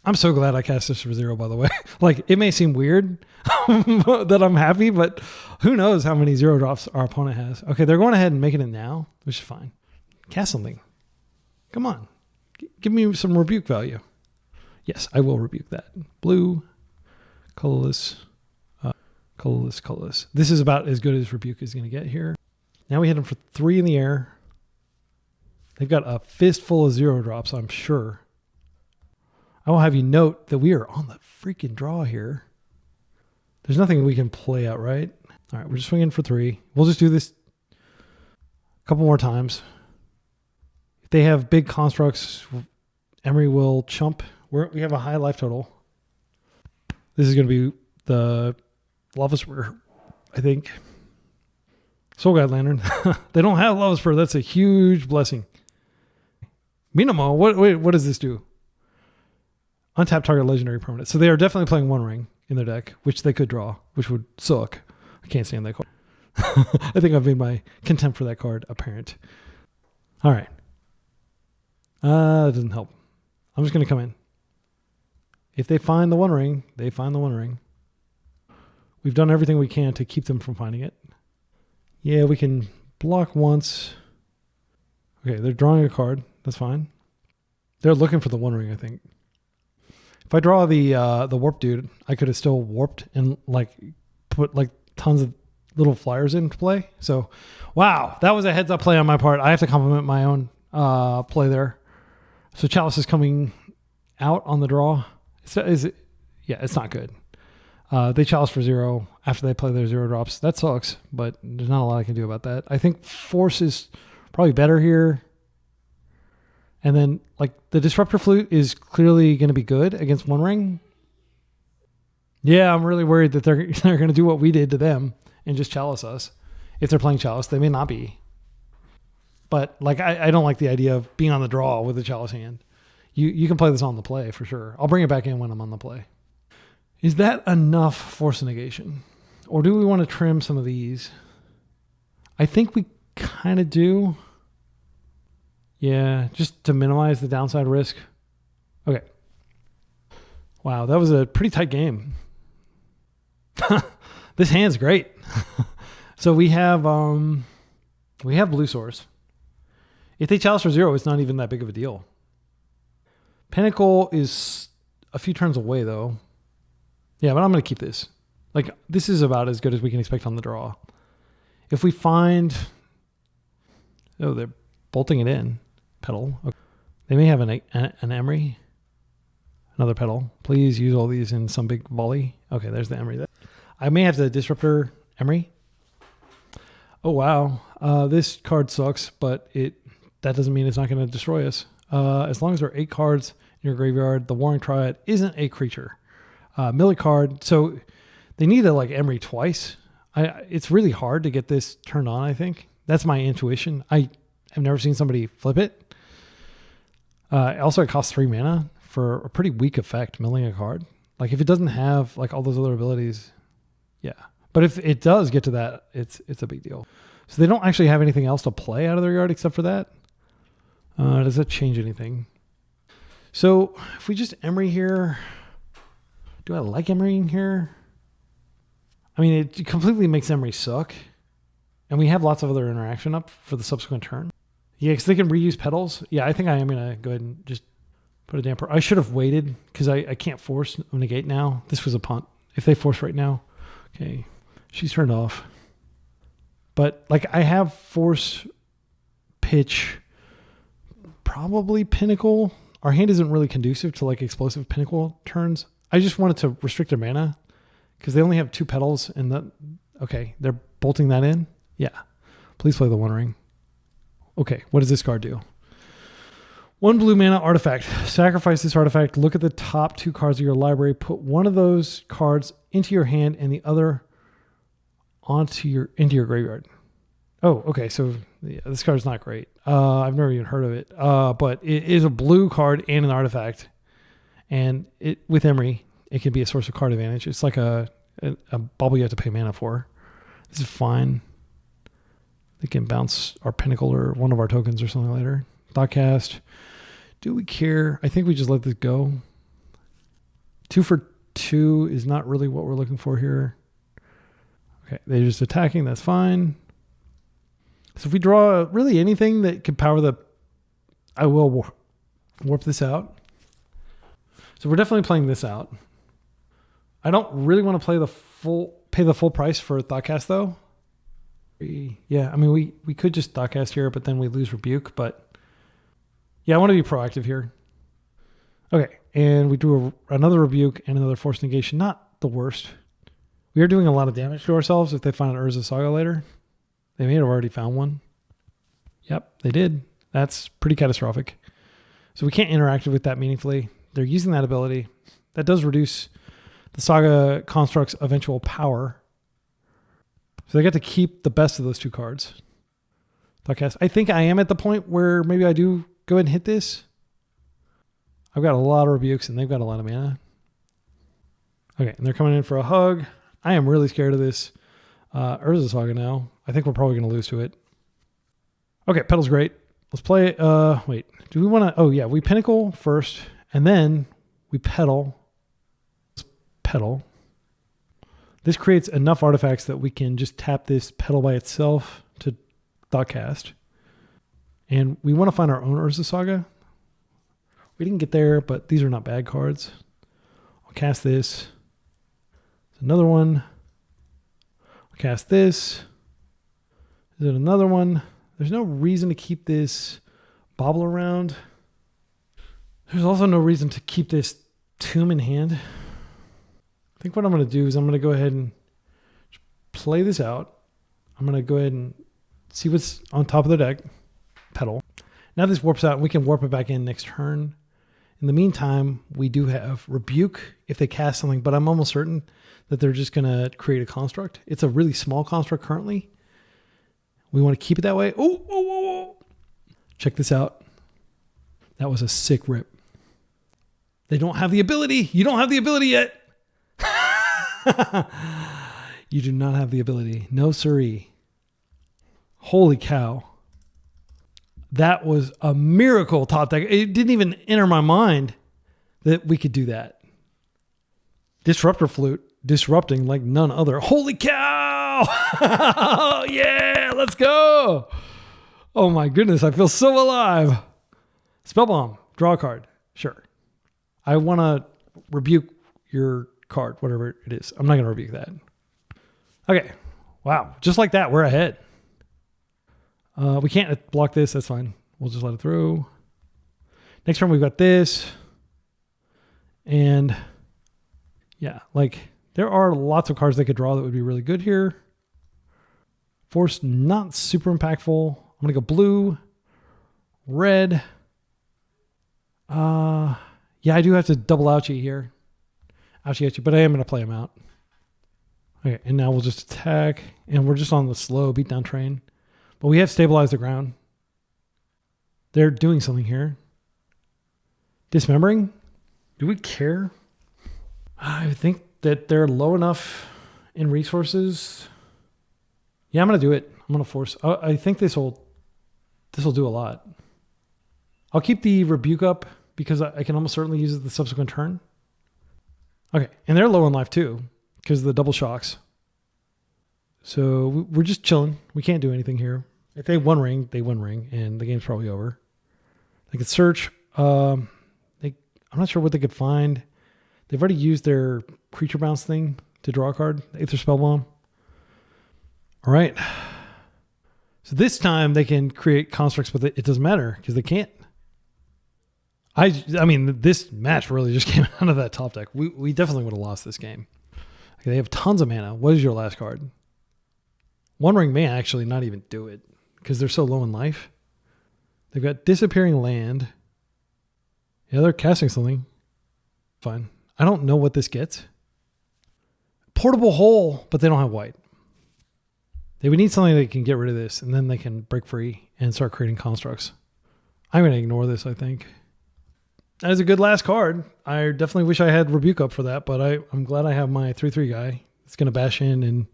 I'm so glad I cast this for 0, by the way. It may seem weird that I'm happy, but who knows how many 0-drops our opponent has. Okay, they're going ahead and making it now, which is fine. Cast something. Come on. Give me some Rebuke value. Yes, I will Rebuke that. Blue, colorless, colorless. This is about as good as Rebuke is going to get here. Now we hit them for 3 in the air. They've got a fistful of 0-drops, I'm sure. I will have you note that we are on the freaking draw here. There's nothing we can play out, right? All right, we're just swinging for 3. We'll just do this a couple more times. If they have big constructs, Emery will chump. We have a high life total. This is going to be the Lava Spur, I think. Soul Guide Lantern. They don't have Lava Spur. That's a huge blessing. Minamo, what does this do? Untap target legendary permanent. So they are definitely playing 1 Ring in their deck, which they could draw, which would suck. I can't stand that card. I think I've made my contempt for that card apparent. All right. That doesn't help. I'm just going to come in. If they find the One Ring, they find the One Ring. We've done everything we can to keep them from finding it. Yeah, we can block once. Okay, they're drawing a card. That's fine. They're looking for the One Ring, I think. If I draw the warp dude, I could have still warped and like put like tons of little flyers into play. So, wow, that was a heads up play on my part. I have to compliment my own play there. So Chalice is coming out on the draw. Yeah, it's not good. They Chalice for 0 after they play their 0 drops. That sucks, but there's not a lot I can do about that. I think Force is probably better here. And then, like, the Disruptor Flute is clearly going to be good against One Ring. Yeah, I'm really worried that they're going to do what we did to them and just Chalice us. If they're playing Chalice, they may not be. But, like, I don't like the idea of being on the draw with a Chalice hand. You can play this on the play for sure. I'll bring it back in when I'm on the play. Is that enough Force Negation? Or do we want to trim some of these? I think we kind of do. Yeah, just to minimize the downside risk. Okay. Wow, that was a pretty tight game. This hand's great. So we have blue source. If they Chalice for 0, it's not even that big of a deal. Pinnacle is a few turns away though. Yeah, but I'm going to keep this. Like, this is about as good as we can expect on the draw. If we find... Oh, they're bolting it in. Petal. Okay. They may have an Emery. Another petal. Please use all these in some big volley. Okay, there's the Emery. I may have the Disruptor Emery. Oh, wow. This card sucks, but that doesn't mean it's not going to destroy us. As long as there are 8 cards in your graveyard, the Warring Triad isn't a creature. Millie card. So they need to like Emery twice. It's really hard to get this turned on, I think. That's my intuition. I have never seen somebody flip it. Also, it costs 3 mana for a pretty weak effect, milling a card. Like, if it doesn't have like all those other abilities, yeah. But if it does get to that, it's a big deal. So they don't actually have anything else to play out of their yard except for that. Does that change anything? So if we just Emery here, do I like Emerying here? I mean, it completely makes Emery suck. And we have lots of other interaction up for the subsequent turn. Yeah, because they can reuse petals. Yeah, I think I am going to go ahead and just put a damper. I should have waited because I can't force negate now. This was a punt. If they force right now. Okay, she's turned off. But like, I have force, pitch, probably Pinnacle. Our hand isn't really conducive to like explosive Pinnacle turns. I just wanted to restrict their mana because they only have 2 petals and okay, they're bolting that in. Yeah, please play the One Ring. Okay, what does this card do? 1 blue mana artifact. Sacrifice this artifact. Look at the top 2 cards of your library. Put one of those cards into your hand and the other into your graveyard. Oh, okay. So yeah, this card's not great. I've never even heard of it. But it is a blue card and an artifact. And with Emery, it can be a source of card advantage. It's like a bubble you have to pay mana for. This is fine. They can bounce our Pinnacle or one of our tokens or something later. Thoughtcast. Do we care? I think we just let this go. 2 for 2 is not really what we're looking for here. Okay, they're just attacking. That's fine. So if we draw really anything that could power the... I will warp this out. So we're definitely playing this out. I don't really want to pay the full price for Thoughtcast though. Yeah, I mean, we could just Thoughtcast here, but then we lose Rebuke. But yeah, I want to be proactive here. Okay, and we do another Rebuke and another Force Negation. Not the worst. We are doing a lot of damage to ourselves if they find an Urza Saga later. They may have already found one. Yep, they did. That's pretty catastrophic. So we can't interact with that meaningfully. They're using that ability. That does reduce the Saga Construct's eventual power. So they get to keep the best of those 2 cards. Thoughtcast. I think I am at the point where maybe I do go ahead and hit this. I've got a lot of Rebukes and they've got a lot of mana. Okay, and they're coming in for a hug. I am really scared of this. Urza Saga now. I think we're probably going to lose to it. Okay, Petal's great. Let's play, wait, do we want to, oh yeah, we Pinnacle first, and then we Petal. Let's Petal. This creates enough artifacts that we can just tap this Petal by itself to Thoughtcast. And we want to find our own Urza Saga. We didn't get there, but these are not bad cards. I'll cast this. There's another one. I'll cast this. Is it another one? There's no reason to keep this Bobble around. There's also no reason to keep this Tomb in hand. I think what I'm going to do is I'm going to go ahead and play this out. I'm going to go ahead and see what's on top of the deck. Petal. Now this warps out and we can warp it back in next turn. In the meantime, we do have Rebuke if they cast something, but I'm almost certain that they're just going to create a construct. It's a really small construct currently. We want to keep it that way. Oh. Check this out. That was a sick rip. They don't have the ability. You don't have the ability yet. You do not have the ability. No siree. Holy cow. That was a miracle top deck. It didn't even enter my mind that we could do that. Disruptor Flute. Disrupting like none other. Holy cow! Yeah, let's go! Oh my goodness, I feel so alive. Spellbomb. Draw a card. Sure. I want to rebuke your card, whatever it is. I'm not going to rebuke that. Okay. Wow. Just like that, we're ahead. We can't block this. That's fine. We'll just let it through. Next turn, we've got this. And yeah, like there are lots of cards they could draw that would be really good here. Force, not super impactful. I'm going to go blue, red. Yeah, I do have to double ouchie here. Ouchie, but I am going to play him out. Okay, and now we'll just attack. And we're just on the slow beatdown train. But we have stabilized the ground. They're doing something here. Dismembering? Do we care? I think that they're low enough in resources. Yeah, I'm going to do it. I'm going to force. I think this will do a lot. I'll keep the Rebuke up because I can almost certainly use it the subsequent turn. Okay, and they're low on life too because of the double shocks. So we're just chilling. We can't do anything here. If they one ring, they one ring, and the game's probably over. They could search. I'm not sure what they could find. They've already used their creature bounce thing to draw a card. The Aether Spellbomb. All right. So this time they can create constructs, but it doesn't matter because they can't. I mean, this match really just came out of that top deck. We definitely would have lost this game. Okay, they have tons of mana. What is your last card? One Ring may actually not even do it because they're so low in life. They've got Disappearing Land. Yeah, they're casting something. Fine. I don't know what this gets. Portable Hole, but they don't have white. They would need something that can get rid of this, and then they can break free and start creating constructs. I'm going to ignore this, I think. That is a good last card. I definitely wish I had Rebuke up for that, but I'm glad I have my 3/3 guy. It's going to bash in and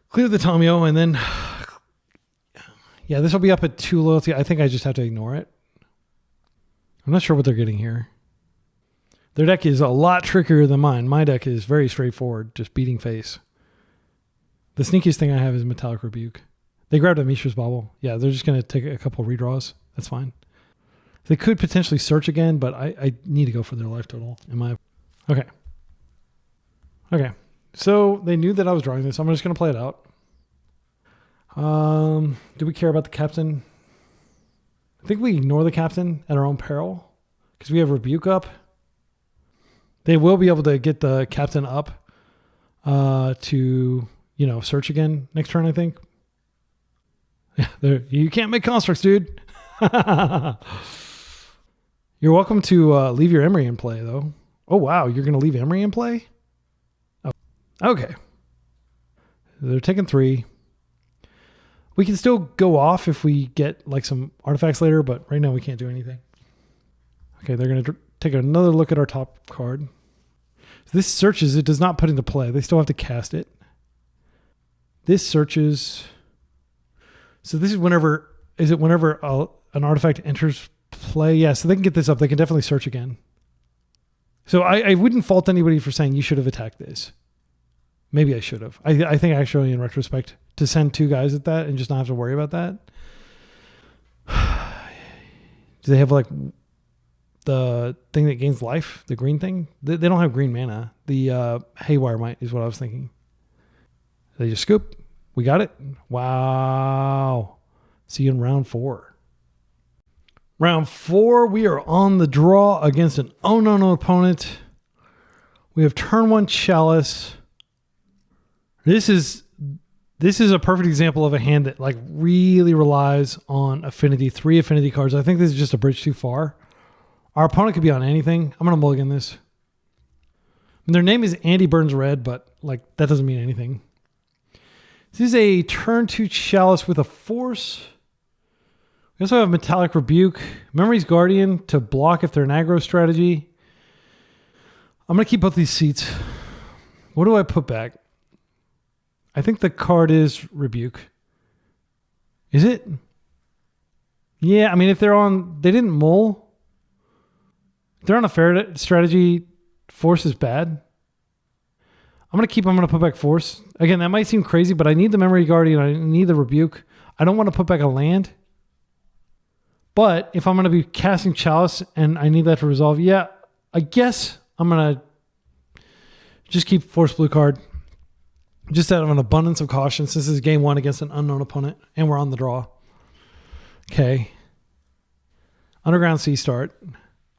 clear the Tomio, and then... Yeah, this will be up at 2 loyalty. I think I just have to ignore it. I'm not sure what they're getting here. Their deck is a lot trickier than mine. My deck is very straightforward, just beating face. The sneakiest thing I have is Metallic Rebuke. They grabbed a Mishra's Bauble. Yeah, they're just going to take a couple redraws. That's fine. They could potentially search again, but I need to go for their life total. Okay. Okay. So they knew that I was drawing this. I'm just going to play it out. Do we care about the captain? I think we ignore the captain at our own peril because we have Rebuke up. They will be able to get the captain up to, search again next turn, I think. Yeah, you can't make constructs, dude. You're welcome to leave your Emery in play, though. Oh, wow. You're going to leave Emery in play? Oh, okay. They're taking 3. We can still go off if we get like some artifacts later, but right now we can't do anything. Okay, they're going to take another look at our top card. So this searches. It does not put into play. They still have to cast it. This searches. So this is whenever, is it whenever an artifact enters play? Yeah, so they can get this up. They can definitely search again. So I wouldn't fault anybody for saying you should have attacked this. Maybe I should have. I think actually in retrospect, to send 2 guys at that and just not have to worry about that. Do they have like the thing that gains life? The green thing? They don't have green mana. The Haywire Might is what I was thinking. They just scoop. We got it. Wow. See you in round 4. Round 4, we are on the draw against an unknown opponent. We have turn 1 Chalice. This is a perfect example of a hand that like really relies on affinity. 3 affinity cards. I think this is just a bridge too far. Our opponent could be on anything. I'm going to mulligan this. And their name is Andy Burns Red, but like that doesn't mean anything. This is a turn 2 Chalice with a Force. We also have Metallic Rebuke, Memory's Guardian to block if they're an aggro strategy. I'm going to keep both these seats. What do I put back? I think the card is Rebuke. Is it? Yeah, I mean, if they're on... They didn't mull. If they're on a fair strategy, Force is bad. I'm going to put back Force. Again, that might seem crazy, but I need the Memory Guardian. I need the Rebuke. I don't want to put back a land. But if I'm going to be casting Chalice and I need that to resolve, yeah, I guess I'm going to just keep Force Blue card. Just out of an abundance of caution, since this is game 1 against an unknown opponent and we're on the draw. Okay. Underground Sea start.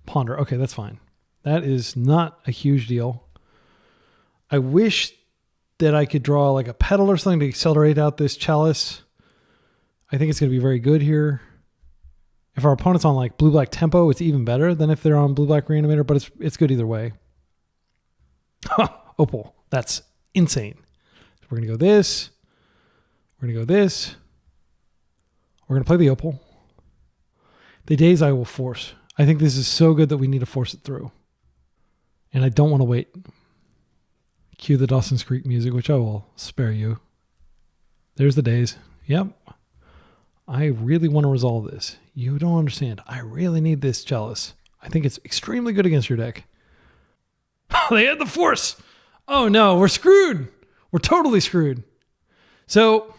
Ponder. Okay, that's fine. That is not a huge deal. I wish that I could draw like a Petal or something to accelerate out this Chalice. I think it's going to be very good here. If our opponent's on like blue-black tempo, it's even better than if they're on blue-black Reanimator, but it's good either way. Opal. That's insane. So we're going to go this. We're going to go this. We're going to play the Opal. The days I will force. I think this is so good that we need to force it through. And I don't want to wait. Cue the Dawson's Creek music, which I will spare you. There's the days. Yep. I really want to resolve this. You don't understand. I really need this Chalice. I think it's extremely good against your deck. They had the Force. Oh no, we're screwed. We're totally screwed. So,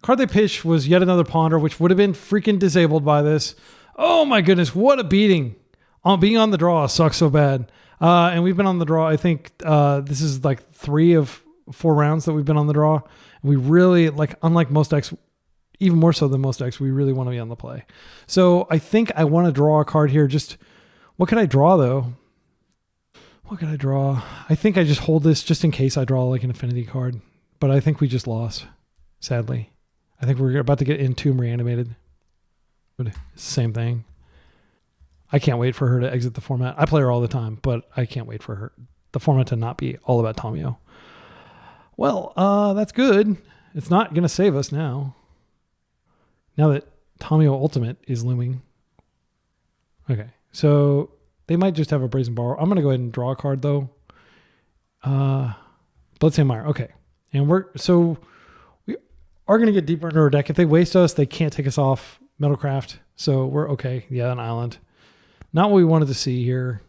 card they pitched was yet another Ponder, which would have been freaking disabled by this. Oh my goodness, what a beating. Being on the draw sucks so bad. And we've been on the draw, I think this is like 3 of 4 rounds that we've been on the draw. We really, like, unlike most decks, even more so than most decks, we really want to be on the play. So I think I want to draw a card here. Just, what could I draw though? What could I draw? I think I just hold this just in case I draw like an affinity card. But I think we just lost, sadly. I think we're about to get Entomb Reanimated. It's the same thing. I can't wait for her to exit the format. I play her all the time, but I can't wait for the format to not be all about Tamiyo. Well, that's good. It's not going to save us now. Now that Tamiyo Ultimate is looming. Okay, so they might just have a Brazen Borrow. I'm going to go ahead and draw a card, though. Bloodstained Mire. Okay, and we are going to get deeper into our deck. If they waste us, they can't take us off Metalcraft, so we're okay. Yeah, an island. Not what we wanted to see here.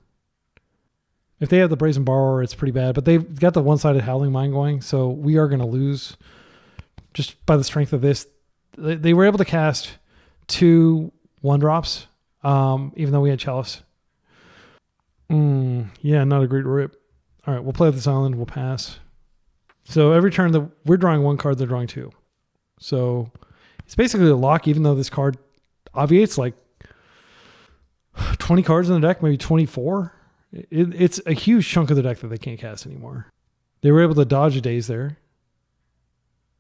If they have the Brazen Borrower, it's pretty bad, but they've got the one-sided Howling Mine going, so we are going to lose just by the strength of this. They were able to cast 2 1-drops, even though we had Chalice. Yeah, not a great rip. All right, we'll play with this island. We'll pass. So every turn that we're drawing 1 card, they're drawing 2. So it's basically a lock, even though this card obviates like 20 cards in the deck, maybe 24. It's a huge chunk of the deck that they can't cast anymore. They were able to dodge a daze there.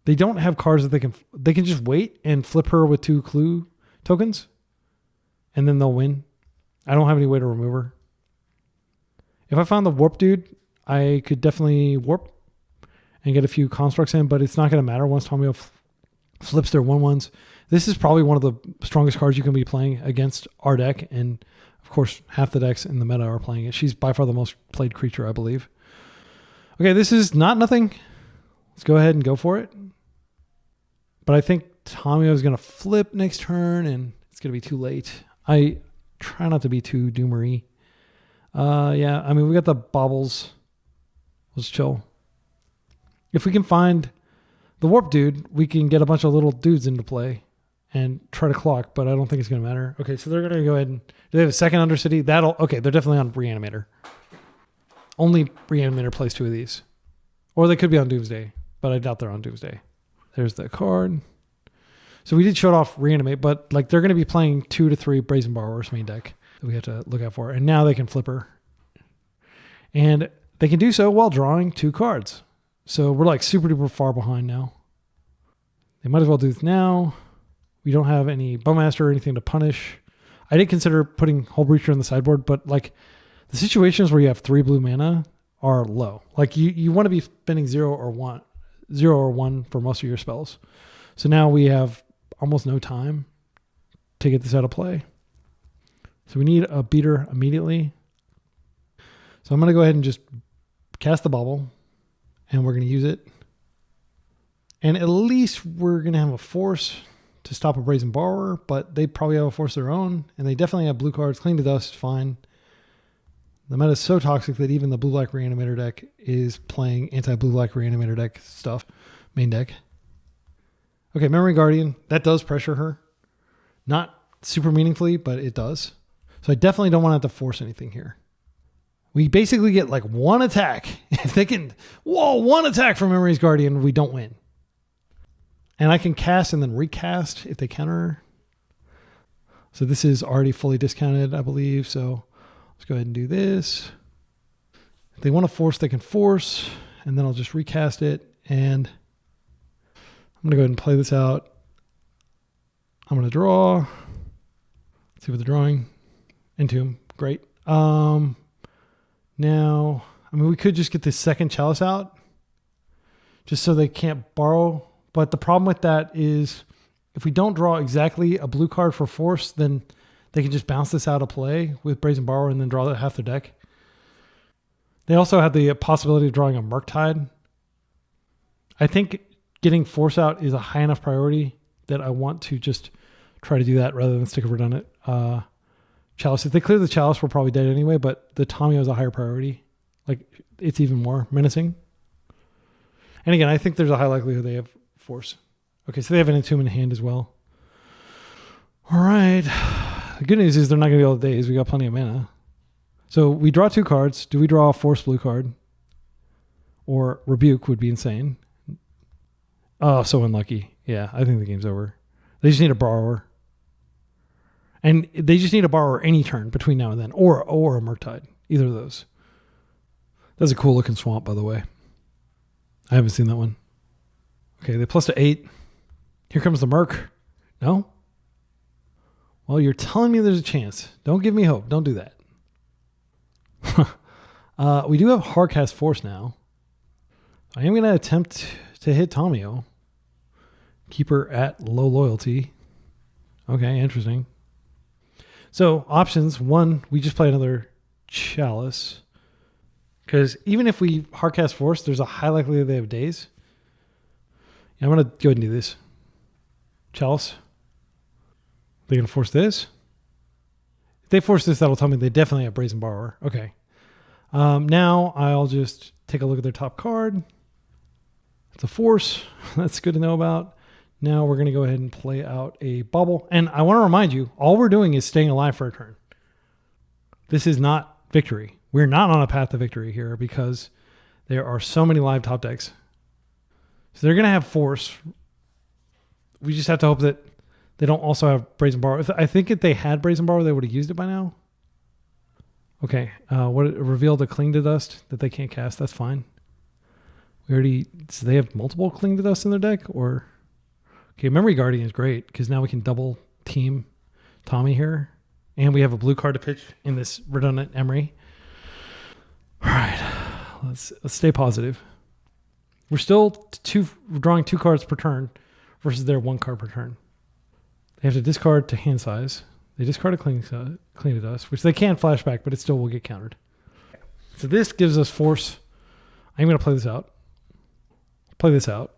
They don't have cards that they can just wait and flip her with 2 clue tokens, and then they'll win. I don't have any way to remove her. If I found the warp dude, I could definitely warp and get a few constructs in, but it's not going to matter once Tamiyo flips their 1/1s. This is probably one of the strongest cards you can be playing against our deck, and of course, half the decks in the meta are playing it. She's by far the most played creature, I believe. Okay, this is not nothing. Let's go ahead and go for it. But I think Tomio is going to flip next turn, and it's going to be too late. I try not to be too doomery. Yeah, I mean, we got the baubles. Let's chill. If we can find the warp dude, we can get a bunch of little dudes into play and try to clock, but I don't think it's going to matter. Okay, so they're going to go ahead and... Do they have a second Undercity? Okay, they're definitely on Reanimator. Only Reanimator plays 2 of these. Or they could be on Doomsday, but I doubt they're on Doomsday. There's the card. So we did shut off Reanimate, but like they're going to be playing 2 to 3 Brazen Borrowers main deck that we have to look out for. And now they can flipper. And they can do so while drawing 2 cards. So we're like super duper far behind now. They might as well do this now. We don't have any Bowmaster or anything to punish. I did consider putting Hull Breacher in the sideboard, but like the situations where you have 3 blue mana are low. Like you want to be spending 0 or 1 for most of your spells. So now we have almost no time to get this out of play. So we need a beater immediately. So I'm going to go ahead and just cast the bauble, and we're going to use it. And at least we're going to have a force to stop a Brazen Borrower, but they probably have a force of their own, and they definitely have blue cards. Cling to Dust, fine. The meta is so toxic that even the blue-black Reanimator deck is playing anti-blue-black Reanimator deck stuff. Main deck. Okay, Memory Guardian. That does pressure her. Not super meaningfully, but it does. So I definitely don't want to have to force anything here. We basically get like 1 attack. If they can... Whoa, 1 attack from Memory's Guardian, we don't win. And I can cast and then recast if they counter. So this is already fully discounted, I believe. So let's go ahead and do this. If they want to force, they can force. And then I'll just recast it. And I'm going to go ahead and play this out. I'm going to draw. Let's see what they're drawing. Entomb. Great. Now, I mean, we could just get this second Chalice out. Just so they can't borrow. But the problem with that is if we don't draw exactly a blue card for force, then they can just bounce this out of play with Brazen Borrower and then draw half their deck. They also have the possibility of drawing a Murktide. I think getting force out is a high enough priority that I want to just try to do that rather than stick a redundant Chalice. If they clear the Chalice, we're probably dead anyway, but the Tomio is a higher priority. Like, it's even more menacing. And again, I think there's a high likelihood they have force. Okay, so they have an Entomb in hand as well. All right. The good news is they're not going to be able to daze. We got plenty of mana. So we draw 2 cards. Do we draw a force blue card? Or Rebuke would be insane. Oh, so unlucky. Yeah, I think the game's over. They just need a borrower. And they just need a borrower any turn between now and then. Or a Murktide. Either of those. That's a cool looking swamp, by the way. I haven't seen that one. Okay, they plus to 8. Here comes the Merc. No? Well, you're telling me there's a chance. Don't give me hope. Don't do that. We do have Hardcast Force now. I am going to attempt to hit Tomio. Keep her at low loyalty. Okay, interesting. So, options. 1, we just play another Chalice. Because even if we Hardcast Force, there's a high likelihood they have days. Yeah, I'm going to go ahead and do this. Chalice. They're going to force this. If they force this, that'll tell me they definitely have Brazen Borrower. Okay. Now I'll just take a look at their top card. It's a force. That's good to know about. Now we're going to go ahead and play out a bubble. And I want to remind you, all we're doing is staying alive for a turn. This is not victory. We're not on a path to victory here because there are so many live top decks. So they're going to have force. We just have to hope that they don't also have Brazen Borrower. I think if they had Brazen Borrower, they would have used it by now. Okay. What revealed a Cling to Dust that they can't cast. That's fine. So they have multiple Cling to Dust in their deck? Or okay, Memory Guardian is great because now we can double team Tommy here. And we have a blue card to pitch in this redundant Emery. All right. Let's stay positive. We're still drawing 2 cards per turn versus their 1 card per turn. They have to discard to hand size. They discard a Cling to Dust, which they can flash back, but it still will get countered. So this gives us force. I'm going to play this out. Play this out.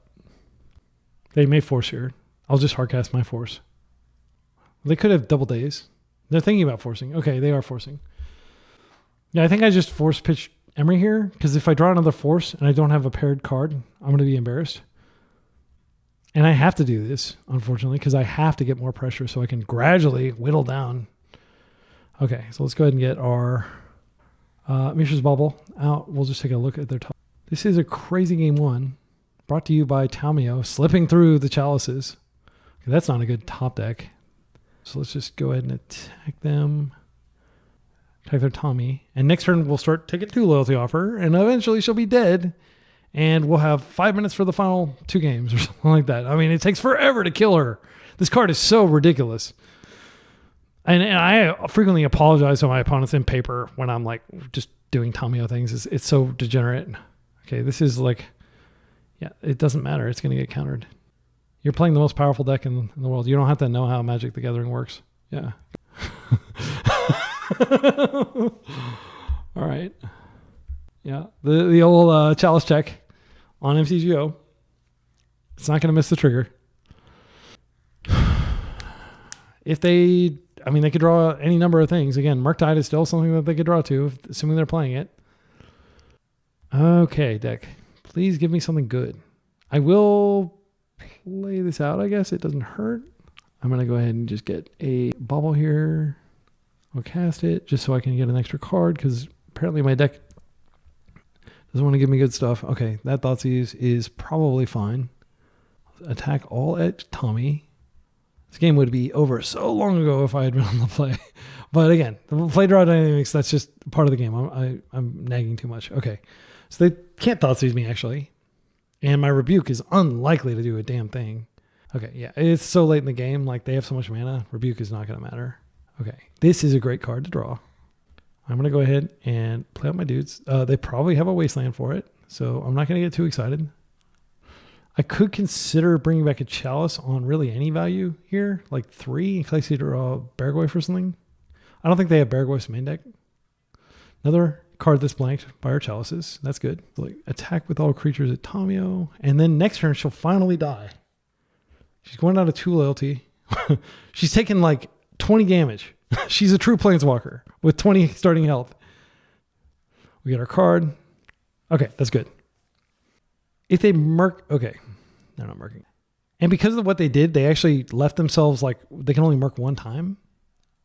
They may force here. I'll just hardcast my force. They could have double days. They're thinking about forcing. Okay, they are forcing. Yeah, I think I just force pitch Emery here, because if I draw another force and I don't have a paired card, I'm going to be embarrassed. And I have to do this, unfortunately, because I have to get more pressure so I can gradually whittle down. Okay, so let's go ahead and get our Mishra's Bubble out. We'll just take a look at their top. This is a crazy game one, brought to you by Talmio, slipping through the Chalices. Okay, that's not a good top deck. So let's just go ahead and attack them. Attack their Tommy. And next turn, we'll start Ticket 2 loyalty offer, and eventually she'll be dead. And we'll have 5 minutes for the final 2 games or something like that. I mean, it takes forever to kill her. This card is so ridiculous. And I frequently apologize to my opponents in paper when I'm like just doing Tomio things. It's so degenerate. Okay, this is like, yeah, it doesn't matter. It's going to get countered. You're playing the most powerful deck in the world. You don't have to know how Magic the Gathering works. Yeah. All right. Yeah, the old Chalice check on MTGO. It's not going to miss the trigger. If they could draw any number of things. Again, Murktide is still something that they could draw to, assuming they're playing it. Okay, deck. Please give me something good. I will play this out, I guess. It doesn't hurt. I'm going to go ahead and just get a bubble here. I'll cast it just so I can get an extra card, because apparently my deck doesn't want to give me good stuff. Okay, that Thoughtseize is probably fine. Attack all at Tommy. This game would be over so long ago if I had been on the play. But again, the play draw dynamics, that's just part of the game. I'm nagging too much. Okay, so they can't Thoughtseize me, actually. And my Rebuke is unlikely to do a damn thing. Okay, yeah, it's so late in the game. Like, they have so much mana. Rebuke is not going to matter. Okay, this is a great card to draw. I'm going to go ahead and play out my dudes. They probably have a Wasteland for it, so I'm not going to get too excited. I could consider bringing back a Chalice on really any value here, like 3, in case you draw Baragoi for something. I don't think they have Baragoy's main deck. Another card that's blanked by our Chalices. That's good. Like, attack with all creatures at Tamio, and then next turn she'll finally die. She's going down to 2 loyalty. She's taking like 20 damage. She's a true planeswalker with 20 starting health. We get our card. Okay, that's good. If they okay, they're not murking. And because of what they did, they actually left themselves like they can only murk 1 time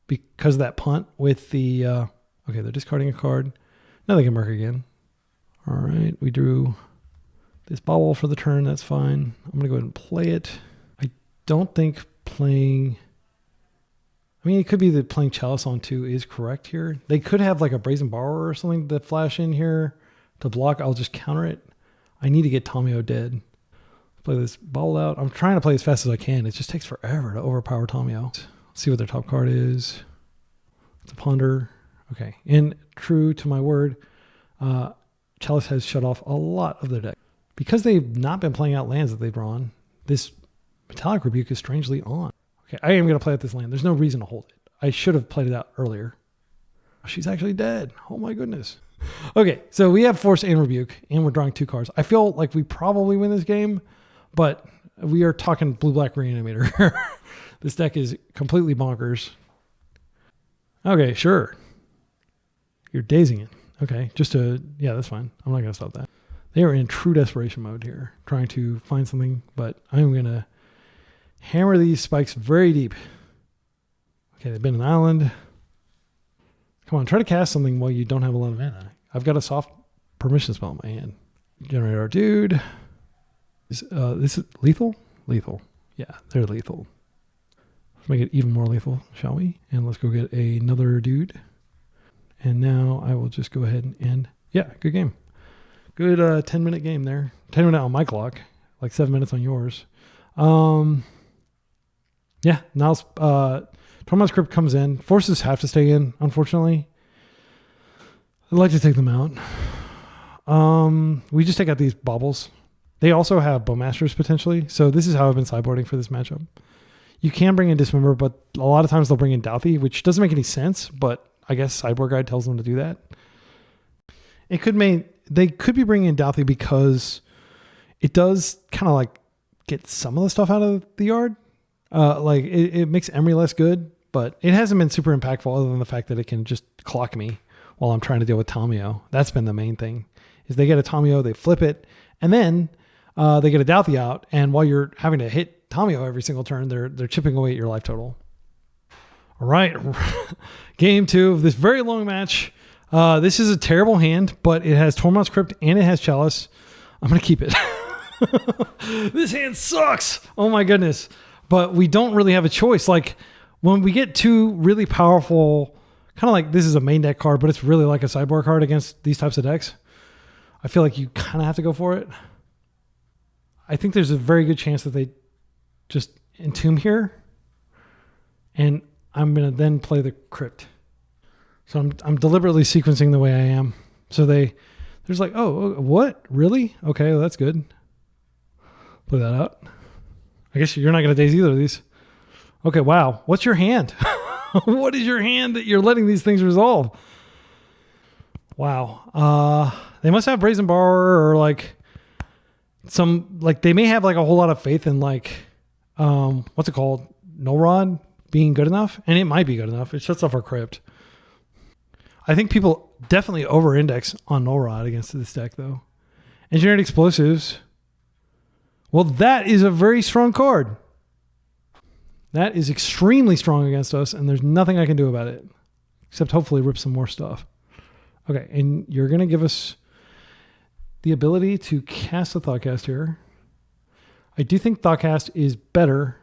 because of that punt with the, okay, they're discarding a card. Now they can murk again. All right, we drew this bobble for the turn. That's fine. I'm going to go ahead and play it. I don't think playing... I mean, it could be that playing Chalice on 2 is correct here. They could have like a Brazen Borrower or something that flash in here to block. I'll just counter it. I need to get Tamio dead. Play this ball out. I'm trying to play as fast as I can. It just takes forever to overpower Tamio. Let's see what their top card is. It's a Ponder. Okay. And true to my word, Chalice has shut off a lot of their deck. Because they've not been playing out lands that they've drawn, this Metallic Rebuke is strangely on. Okay, I am going to play out this land. There's no reason to hold it. I should have played it out earlier. She's actually dead. Oh my goodness. Okay, so we have Force and Rebuke, and we're drawing 2 cards. I feel like we probably win this game, but we are talking blue-black Reanimator. This deck is completely bonkers. Okay, sure. You're dazing it. Okay, yeah, that's fine. I'm not going to stop that. They are in true desperation mode here, trying to find something, but I'm going to hammer these spikes very deep. Okay, they've been an island. Come on, try to cast something while you don't have a lot of mana. I've got a soft permission spell in my hand. Generate our dude. This is lethal? Lethal. Yeah, they're lethal. Let's make it even more lethal, shall we? And let's go get another dude. And now I will just go ahead and yeah, good game. Good 10-minute game there. 10 minutes on my clock, like 7 minutes on yours. Yeah, now Tormod's Crypt comes in. Forces have to stay in, unfortunately. I'd like to take them out. We just take out these baubles. They also have Bowmasters potentially. So this is how I've been sideboarding for this matchup. You can bring in Dismember, but a lot of times they'll bring in Douthie, which doesn't make any sense, but I guess Sideboard Guide tells them to do that. They could be bringing in Douthie because it does kind of like get some of the stuff out of the yard. Like it makes Emery less good, but it hasn't been super impactful other than the fact that it can just clock me while I'm trying to deal with Tamio. That's been the main thing, is they get a Tamio, they flip it, and then they get a Douthie out, and while you're having to hit Tamio every single turn, they're chipping away at your life total. All right, game 2 of this very long match. This is a terrible hand, but it has Tormod's Crypt and it has Chalice. I'm going to keep it. This hand sucks. Oh my goodness. But we don't really have a choice. Like when we get 2 really powerful, kind of like this is a main deck card, but it's really like a sideboard card against these types of decks, I feel like you kind of have to go for it. I think there's a very good chance that they just entomb here, and I'm going to then play the Crypt. So I'm deliberately sequencing the way I am. So there's like, oh, what? Really? Okay, well, that's good. Play that out. I guess you're not going to daze either of these. Okay, wow. What's your hand? What is your hand that you're letting these things resolve? Wow. They must have Brazen Bar or like some, like they may have like a whole lot of faith in like, what's it called? Null Rod being good enough. And it might be good enough. It shuts off our Crypt. I think people definitely over-index on Null Rod against this deck though. Engineered Explosives. Well, that is a very strong card. That is extremely strong against us, and there's nothing I can do about it. Except hopefully rip some more stuff. Okay, and you're going to give us the ability to cast a Thoughtcast here. I do think Thoughtcast is better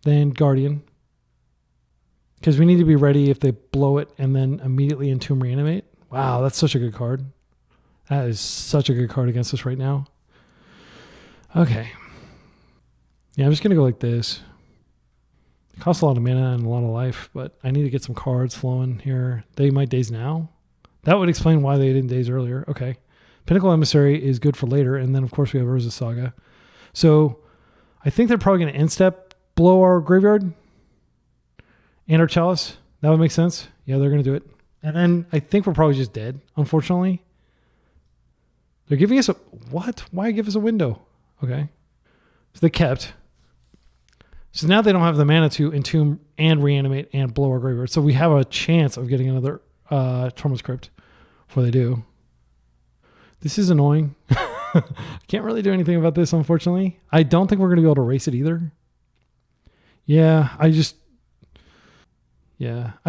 than Guardian, because we need to be ready if they blow it and then immediately Entomb Reanimate. Wow, that's such a good card. That is such a good card against us right now. Okay. Yeah, I'm just going to go like this. It costs a lot of mana and a lot of life, but I need to get some cards flowing here. They might daze now. That would explain why they didn't daze earlier. Okay. Pinnacle Emissary is good for later, and then of course we have Urza Saga. So I think they're probably going to end step blow our graveyard and our Chalice. That would make sense. Yeah, they're going to do it. And then I think we're probably just dead, unfortunately. They're giving us a... What? Why give us a window? Okay. So they kept. So now they don't have the mana to Entomb and Reanimate and blow our graveyard. So we have a chance of getting another Tormod's Crypt before they do. This is annoying. Can't really do anything about this, unfortunately. I don't think we're going to be able to race it either. Yeah, I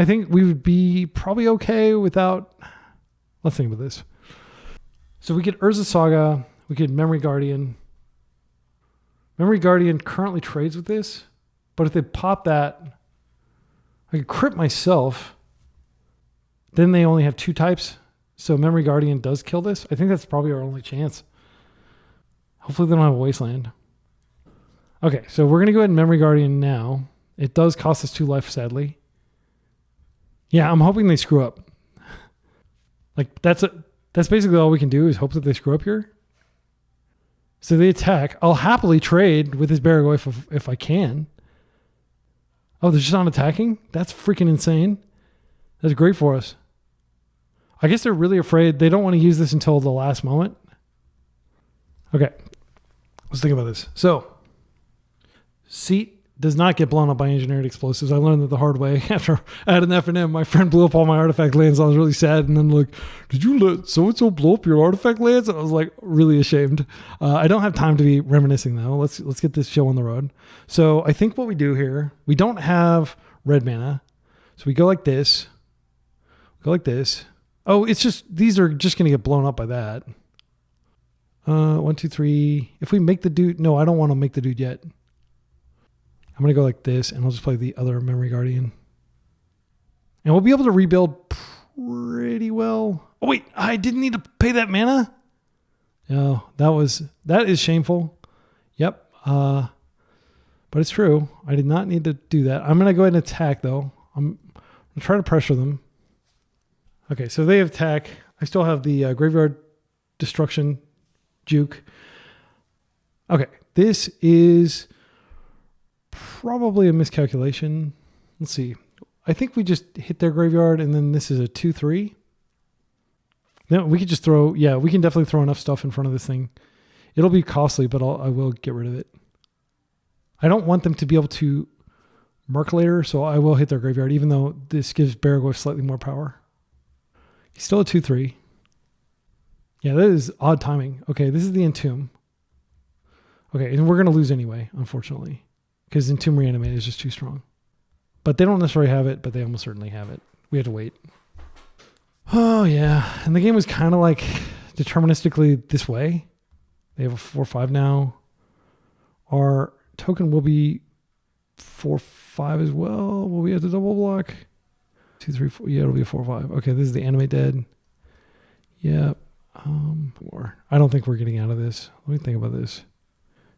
think we would be probably okay without... Let's think about this. So we get Urza Saga. We get Memory Guardian. Memory Guardian currently trades with this, but if they pop that, I could crypt myself. Then they only have 2 types, so Memory Guardian does kill this. I think that's probably our only chance. Hopefully they don't have a Wasteland. Okay, so we're going to go ahead and Memory Guardian now. It does cost us 2 life, sadly. Yeah, I'm hoping they screw up. Like, that's basically all we can do is hope that they screw up here. So they attack. I'll happily trade with this Baragoy if I can. Oh, they're just not attacking? That's freaking insane. That's great for us. I guess they're really afraid. They don't want to use this until the last moment. Okay. Let's think about this. So, Seat does not get blown up by Engineered Explosives. I learned that the hard way after I had an F&M. My friend blew up all my artifact lands. I was really sad. And then like, did you let so-and-so blow up your artifact lands? And I was like really ashamed. I don't have time to be reminiscing though. Let's get this show on the road. So I think what we do here, we don't have red mana. So we go like this. Go like this. Oh, it's just, these are just going to get blown up by that. 1, 2, 3. If we make the dude, no, I don't want to make the dude yet. I'm going to go like this, and we'll just play the other Memory Guardian. And we'll be able to rebuild pretty well. Oh, wait, I didn't need to pay that mana? No, that is shameful. Yep. But it's true. I did not need to do that. I'm going to go ahead and attack, though. I'm going to try to pressure them. Okay, so they attack. I still have the Graveyard Destruction juke. Okay, this is... probably a miscalculation. Let's see. I think we just hit their graveyard and then this is a 2-3. Then we could just throw, yeah, we can definitely throw enough stuff in front of this thing. It'll be costly, but I will get rid of it. I don't want them to be able to Merc later, so I will hit their graveyard, even though this gives Baragorf slightly more power. He's still a 2/3. Yeah, that is odd timing. Okay, this is the Entomb. Okay, and we're going to lose anyway, unfortunately, because Entomb Reanimate is just too strong. But they don't necessarily have it, but they almost certainly have it. We have to wait. Oh, yeah. And the game was kind of like deterministically this way. They have a 4/5 now. Our token will be 4/5 as well. Will we have to double block? 2, 3, 4. Yeah, it'll be a 4/5. Okay, this is the Animate Dead. Yeah. More. I don't think we're getting out of this. Let me think about this. Is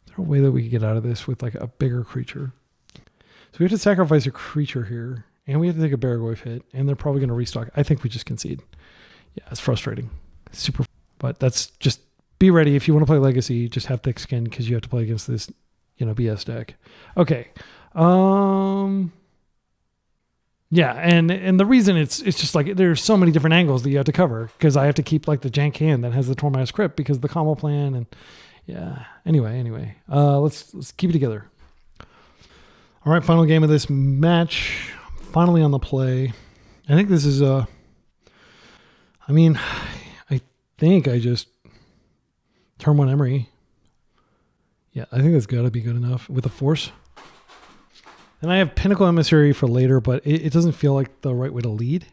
there a way that we could get out of this with like a bigger creature? So we have to sacrifice a creature here, and we have to take a Baragorf hit, and they're probably going to restock. I think we just concede. Yeah, it's frustrating. Super. But that's just, be ready. If you want to play Legacy, just have thick skin because you have to play against this, BS deck. Okay. Yeah, and the reason it's just like there's so many different angles that you have to cover because I have to keep like the jank hand that has the Tormagus Crypt because of the combo plan and yeah. Anyway, let's keep it together. All right, final game of this match. Finally on the play. I think this is I think I just turn 1 Emery. Yeah, I think that's got to be good enough with a force. And I have Pinnacle Emissary for later, but it doesn't feel like the right way to lead.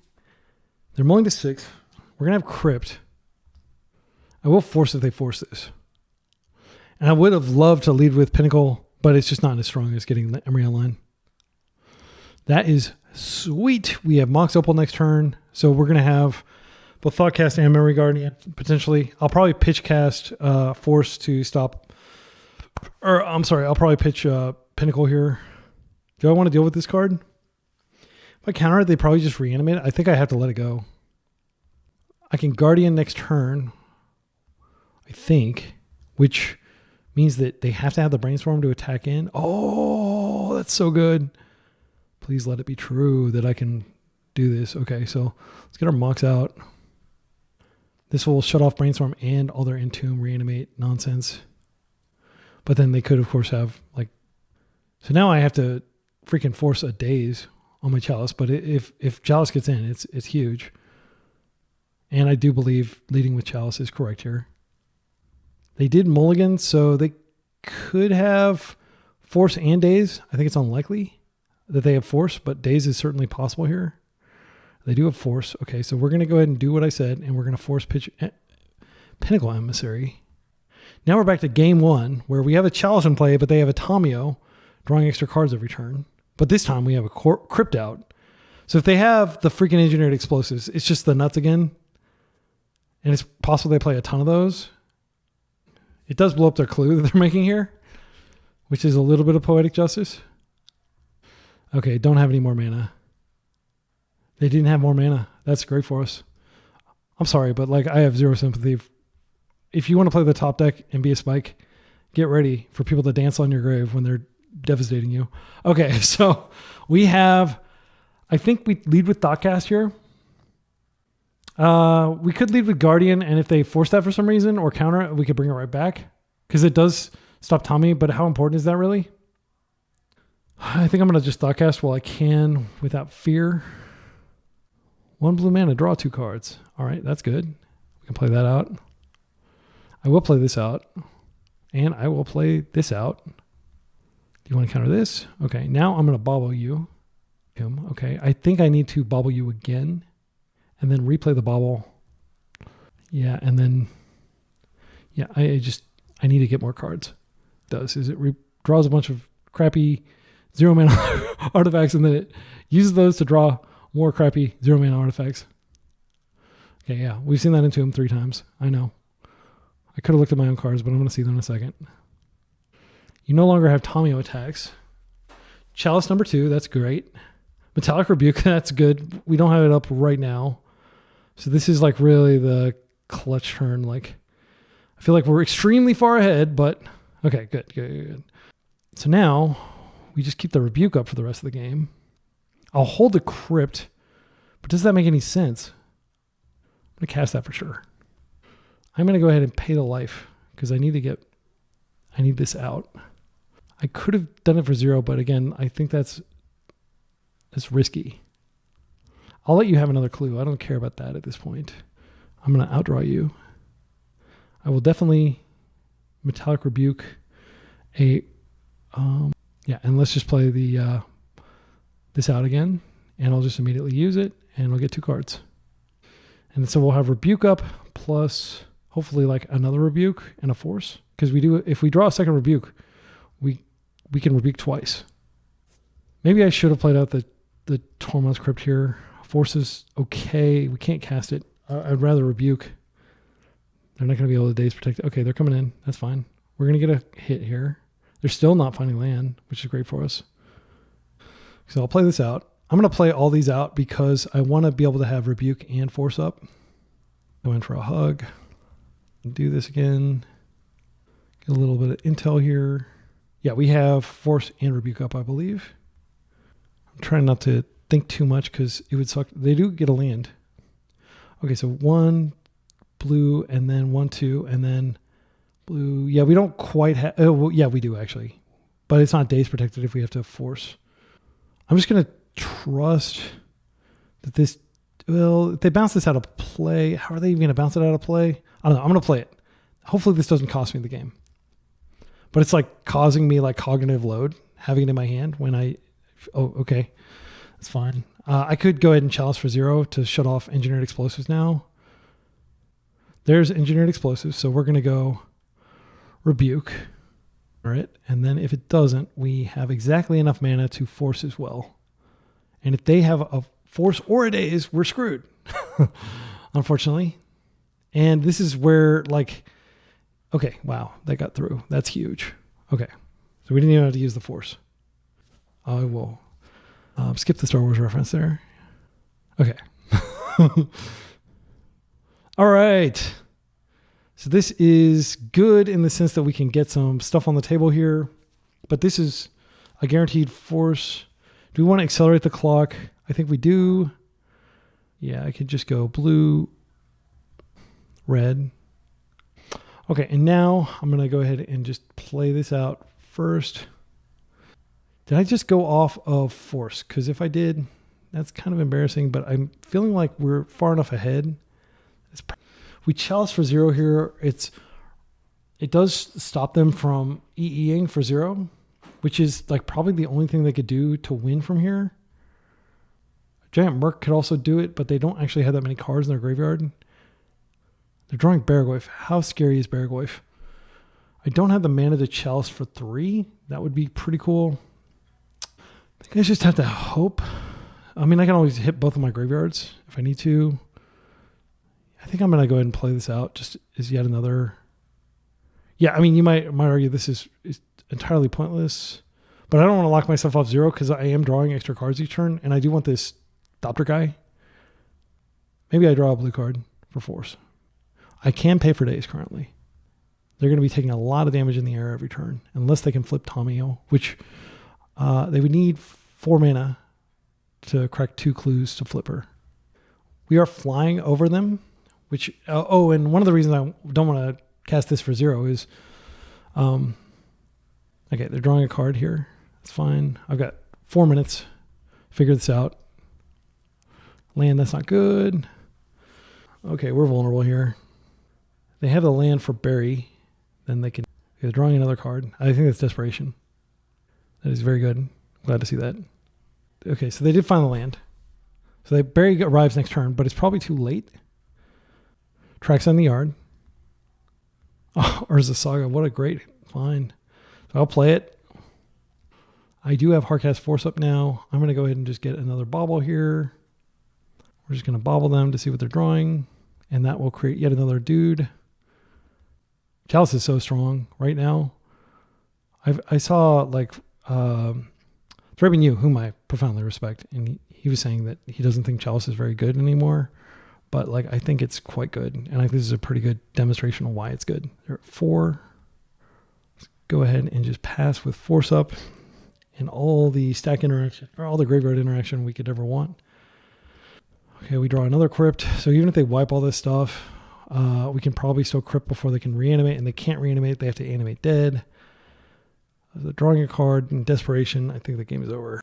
They're mulling to 6. We're going to have Crypt. I will force if they force this. And I would have loved to lead with Pinnacle, but it's just not as strong as getting the Emery online. That is sweet. We have Mox Opal next turn. So we're going to have both Thoughtcast and Memory Guardian, potentially. I'll probably pitch cast Force to stop. Or, I'm sorry, I'll probably pitch Pinnacle here. Do I want to deal with this card? If I counter it, they probably just reanimate it. I think I have to let it go. I can Guardian next turn, I think, which means that they have to have the Brainstorm to attack in. Oh, that's so good. Please let it be true that I can do this. Okay, so let's get our Mox out. This will shut off Brainstorm and all their Entomb Reanimate nonsense. But then they could, of course, have like... So now I have to freaking force a Daze on my Chalice. But if Chalice gets in, it's huge. And I do believe leading with Chalice is correct here. They did mulligan, so they could have Force and Daze. I think it's unlikely that they have Force, but Daze is certainly possible here. They do have Force. Okay, so we're going to go ahead and do what I said, and we're going to force pitch Pinnacle Emissary. Now we're back to game 1, where we have a Chalice in play, but they have a Tamio drawing extra cards every turn. But this time we have a Crypt out. So if they have the freaking Engineered Explosives, it's just the nuts again. And it's possible they play a ton of those. It does blow up their clue that they're making here, which is a little bit of poetic justice. Okay, don't have any more mana. They didn't have more mana. That's great for us. I'm sorry, but like I have zero sympathy. If you want to play the top deck and be a spike, get ready for people to dance on your grave when they're devastating you. Okay, so we have, I think we lead with Thoughtcast here. We could lead with Guardian, and if they force that for some reason or counter it, we could bring it right back because it does stop Tommy. But how important is that really? I think I'm going to just Thoughtcast while I can without fear. 1 blue mana, draw 2 cards. All right, that's good. We can play that out. I will play this out, and I will play this out. Do you want to counter this? Okay, now I'm going to bobble you. Okay, I think I need to bobble you again. And then replay the bobble. Yeah, and then... Yeah, I need to get more cards. It does. Is it draws a bunch of crappy 0 mana artifacts, and then it uses those to draw more crappy 0 mana artifacts. Okay, yeah. We've seen that into him 3 times. I know. I could have looked at my own cards, but I'm going to see them in a second. You no longer have Tamio attacks. Chalice number 2, that's great. Metallic Rebuke, that's good. We don't have it up right now. So this is like really the clutch turn. Like, I feel like we're extremely far ahead, but okay, good. So now we just keep the Rebuke up for the rest of the game. I'll hold the Crypt, but does that make any sense? I'm going to cast that for sure. I'm going to go ahead and pay the life because I need to get I need this out. I could have done it for 0, but again, I think that's risky. I'll let you have another clue. I don't care about that at this point. I'm going to outdraw you. I will definitely Metallic Rebuke a... yeah, and let's just play the this out again, and I'll just immediately use it, and I'll get 2 cards. And so we'll have Rebuke up, plus hopefully like another Rebuke and a Force. Because if we draw a second Rebuke, we can Rebuke twice. Maybe I should have played out the Tormod's Crypt here. Force is okay. We can't cast it. I'd rather Rebuke. They're not going to be able to Daze Protect. Okay, they're coming in. That's fine. We're going to get a hit here. They're still not finding land, which is great for us. So I'll play this out. I'm going to play all these out because I want to be able to have Rebuke and Force up. Go in for a hug. Do this again. Get a little bit of intel here. Yeah, we have Force and Rebuke up, I believe. I'm trying not to think too much because it would suck. They do get a land. Okay, so 1 blue and then 1, 2, and then blue. Yeah, we don't quite have... Oh, well, yeah, we do actually. But it's not Daze Protected if we have to Force. I'm just going to trust that this... Well, if they bounce this out of play, how are they even going to bounce it out of play? I don't know. I'm going to play it. Hopefully this doesn't cost me the game. But it's like causing me like cognitive load, having it in my hand when I... Oh, okay. That's fine. I could go ahead and Chalice for 0 to shut off Engineered Explosives now. There's Engineered Explosives, so we're going to go Rebuke. All right, and then if it doesn't, we have exactly enough mana to Force as well. And if they have a Force or a Daze, we're screwed, unfortunately. And this is where, like, okay, wow, that got through. That's huge. Okay, so we didn't even have to use the Force. I will skip the Star Wars reference there. Okay. All right. So this is good in the sense that we can get some stuff on the table here, but this is a guaranteed Force. Do we want to accelerate the clock? I think we do. Yeah, I could just go blue, red. Okay, and now I'm going to go ahead and just play this out first. Did I just go off of Force? Because if I did, that's kind of embarrassing, but I'm feeling like we're far enough ahead. We Chalice for 0 here. It does stop them from EEing for 0, which is like probably the only thing they could do to win from here. Giant Merc could also do it, but they don't actually have that many cards in their graveyard. They're drawing Baraglyph. How scary is Baraglyph? I don't have the mana to Chalice for 3. That would be pretty cool. I think I just have to hope. I mean, I can always hit both of my graveyards if I need to. I think I'm going to go ahead and play this out just as yet another. Yeah, I mean, you might argue this is entirely pointless, but I don't want to lock myself off 0 because I am drawing extra cards each turn, and I do want this Thopter guy. Maybe I draw a blue card for Force. I can pay for Daze currently. They're going to be taking a lot of damage in the air every turn, unless they can flip Tomio, which they would need 4 mana to crack 2 clues to flip her. We are flying over them, which, and one of the reasons I don't want to cast this for 0 is, okay, they're drawing a card here. That's fine. I've got 4 minutes. Figure this out. Land, that's not good. Okay, we're vulnerable here. They have the land for Berry. Then they're drawing another card. I think that's Desperation. That is very good. Glad to see that. Okay, so they did find the land. So Berry arrives next turn, but it's probably too late. Tracks on the yard. Oh, Urza Saga, what a great find. So I'll play it. I do have Hardcast Force up now. I'm going to go ahead and just get another Bobble here. We're just going to bobble them to see what they're drawing. And that will create yet another dude. Chalice is so strong right now. I saw like Thraben Yu, whom I profoundly respect, and he was saying that he doesn't think Chalice is very good anymore. But like I think it's quite good. And I think this is a pretty good demonstration of why it's good. They're at 4. Let's go ahead and just pass with Force up and all the stack interaction, or all the graveyard interaction we could ever want. Okay, we draw another Crypt. So even if they wipe all this stuff, we can probably still Crypt before they can reanimate, and they can't reanimate. They have to animate dead. Drawing a card in desperation. I think the game is over.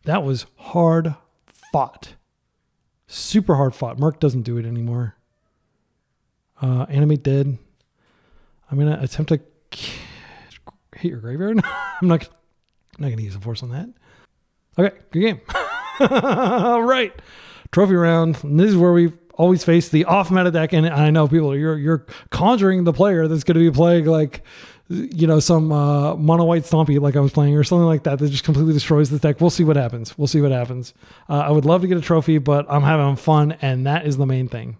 That was hard fought. Super hard fought. Merc doesn't do it anymore. Animate dead. I'm going to attempt to hit your graveyard. I'm not going to use a force on that. Okay, good game. All right. Trophy round. And this is where we always face the off-meta deck. And I know people, you're conjuring the player that's going to be playing like, you know, some mono white stompy like I was playing or something like that just completely destroys this deck. We'll see what happens. We'll see what happens. I would love to get a trophy, but I'm having fun, and that is the main thing.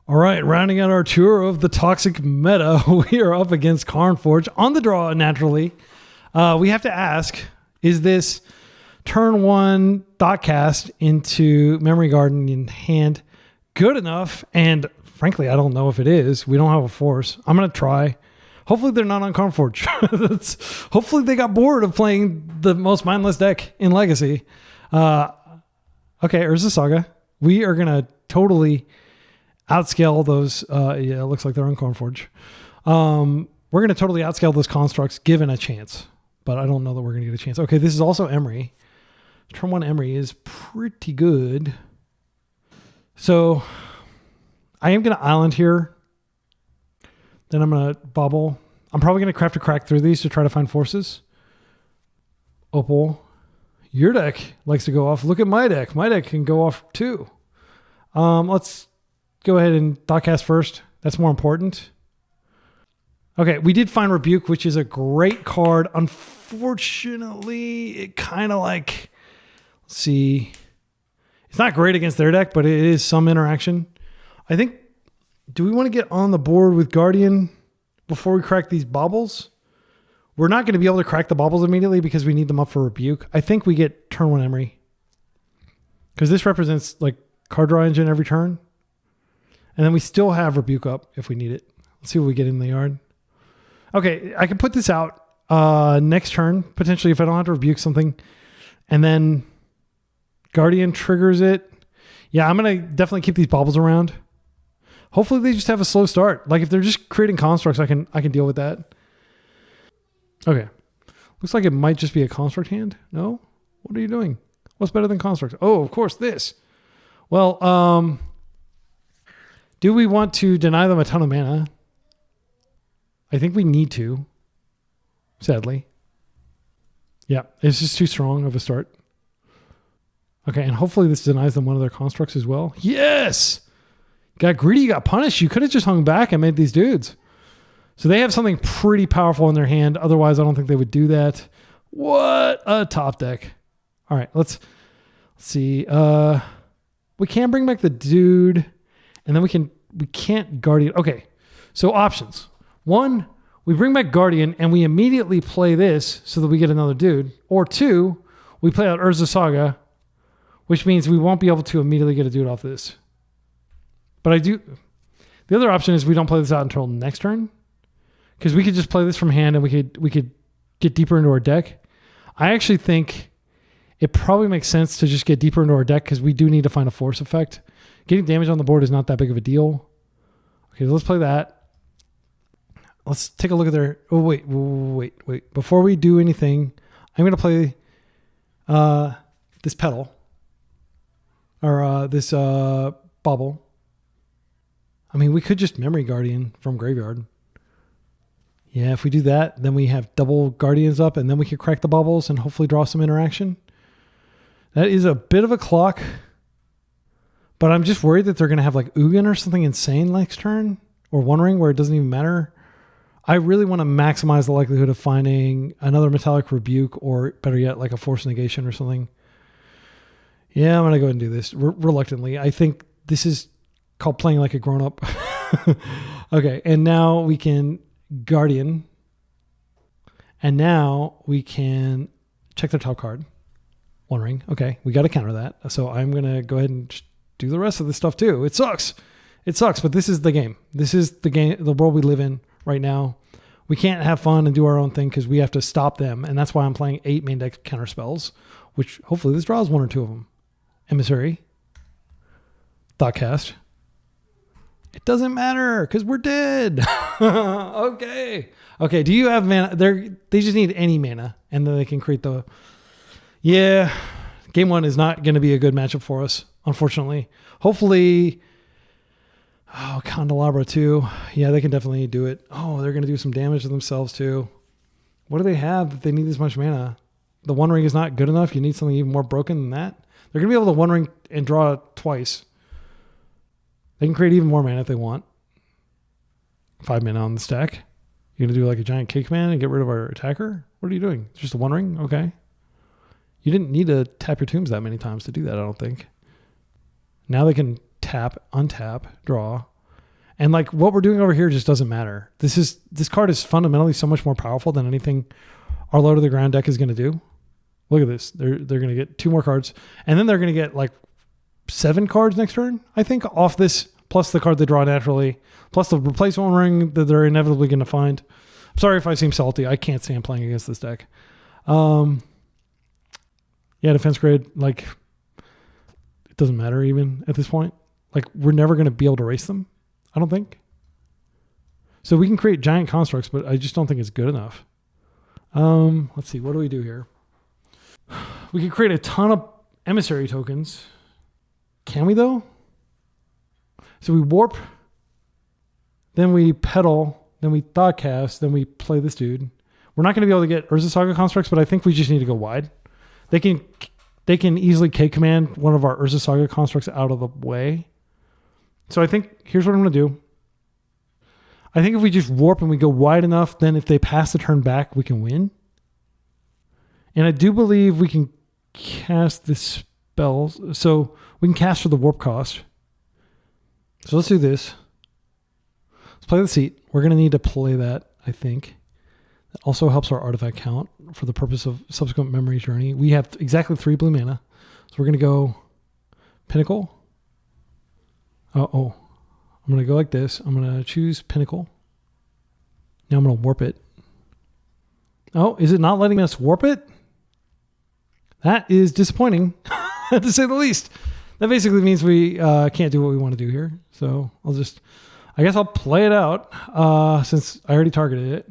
All right, rounding out our tour of the toxic meta, we are up against Karnforge on the draw, naturally. We have to ask, is this turn one dot cast into Memory Garden in hand good enough? And frankly, I don't know if it is. We don't have a force. I'm going to try. Hopefully they're not on Karnforge. Hopefully they got bored of playing the most mindless deck in Legacy. Okay, Urza Saga. We are going to totally outscale those. Yeah, it looks like they're on Karnforge. We're going to totally outscale those constructs given a chance. But I don't know that we're going to get a chance. Okay, this is also Emery. Turn one Emery is pretty good. So I am going to Island here. Then I'm going to bobble. I'm probably going to craft a crack through these to try to find forces. Opal. Your deck likes to go off. Look at my deck. My deck can go off too. Let's go ahead and dot cast first. That's more important. Okay, we did find Rebuke, which is a great card. Unfortunately, it kind of like... Let's see. It's not great against their deck, but it is some interaction. I think... Do we want to get on the board with Guardian before we crack these baubles? We're not going to be able to crack the baubles immediately because we need them up for Rebuke. I think we get turn one Emery. Because this represents like card draw engine every turn. And then we still have Rebuke up if we need it. Let's see what we get in the yard. Okay, I can put this out next turn, potentially if I don't have to Rebuke something. And then Guardian triggers it. Yeah, I'm going to definitely keep these baubles around. Hopefully they just have a slow start. Like if they're just creating constructs, I can deal with that. Okay. Looks like it might just be a construct hand. No? What are you doing? What's better than construct? Oh, of course, this. Well, do we want to deny them a ton of mana? I think we need to. Sadly. Yeah, it's just too strong of a start. Okay, and hopefully this denies them one of their constructs as well. Yes! Got greedy, got punished. You could have just hung back and made these dudes. So they have something pretty powerful in their hand. Otherwise, I don't think they would do that. What a top deck. All right, let's see. We can bring back the dude, and then we can't Guardian. Okay, so options. One, we bring back Guardian, and we immediately play this so that we get another dude. Or two, we play out Urza Saga, which means we won't be able to immediately get a dude off this. But I do. The other option is we don't play this out until next turn, because we could just play this from hand and we could get deeper into our deck. I actually think it probably makes sense to just get deeper into our deck because we do need to find a force effect. Getting damage on the board is not that big of a deal. Okay, so let's play that. Let's take a look at their... Oh, wait. Before we do anything, I'm going to play this petal. Or this bauble. I mean, we could just Memory Guardian from graveyard. Yeah, if we do that, then we have double Guardians up, and then we could crack the baubles and hopefully draw some interaction. That is a bit of a clock, but I'm just worried that they're going to have like Ugin or something insane next turn, or One Ring where it doesn't even matter. I really want to maximize the likelihood of finding another Metallic Rebuke, or better yet, like a Force Negation or something. Yeah, I'm going to go ahead and do this reluctantly. I think this is called playing like a grown-up. Okay, and now we can Guardian. And now we can check their top card. One Ring. Okay, we got to counter that. So I'm going to go ahead and just do the rest of this stuff too. It sucks. It sucks, but this is the game. This is the game, the world we live in right now. We can't have fun and do our own thing because we have to stop them. And that's why I'm playing 8 main deck counterspells, which hopefully this draws 1 or 2 of them. Emissary. Thoughtcast. It doesn't matter because we're dead. Okay. Okay. Do you have mana? They just need any mana and then they can create the... Yeah. Game 1 is not going to be a good matchup for us, unfortunately. Hopefully... Oh, Candelabra too. Yeah, they can definitely do it. Oh, they're going to do some damage to themselves too. What do they have that they need this much mana? The One Ring is not good enough. You need something even more broken than that. They're going to be able to One Ring and draw twice. They can create even more mana if they want. 5 mana on the stack. You're going to do like a giant cake man and get rid of our attacker? What are you doing? Just a One Ring? Okay. You didn't need to tap your tombs that many times to do that, I don't think. Now they can tap, untap, draw. And like what we're doing over here just doesn't matter. This card is fundamentally so much more powerful than anything our low to the ground deck is going to do. Look at this. They're going to get 2 more cards. And then they're going to get like 7 cards next turn, I think, off this, plus the card they draw naturally, plus the replacement ring that they're inevitably going to find. I'm sorry if I seem salty. I can't stand playing against this deck. Yeah, defense grade, like, it doesn't matter even at this point. Like, we're never going to be able to race them, I don't think. So we can create giant constructs, but I just don't think it's good enough. Let's see. What do we do here? We can create a ton of emissary tokens. Can we, though? So we warp, then we pedal, then we thought cast, then we play this dude. We're not going to be able to get Urza Saga constructs, but I think we just need to go wide. They can easily K-command one of our Urza Saga constructs out of the way. So I think, here's what I'm going to do. I think if we just warp and we go wide enough, then if they pass the turn back, we can win. And I do believe we can cast the spells. So we can cast for the warp cost. So let's do this. Let's play the seat. We're going to need to play that, I think. It also helps our artifact count for the purpose of subsequent memory journey. We have exactly 3 blue mana. So we're going to go Pinnacle. Oh, I'm going to go like this. I'm going to choose Pinnacle. Now I'm going to warp it. Oh, is it not letting us warp it? That is disappointing, to say the least. That basically means we can't do what we want to do here. So I guess I'll play it out since I already targeted it.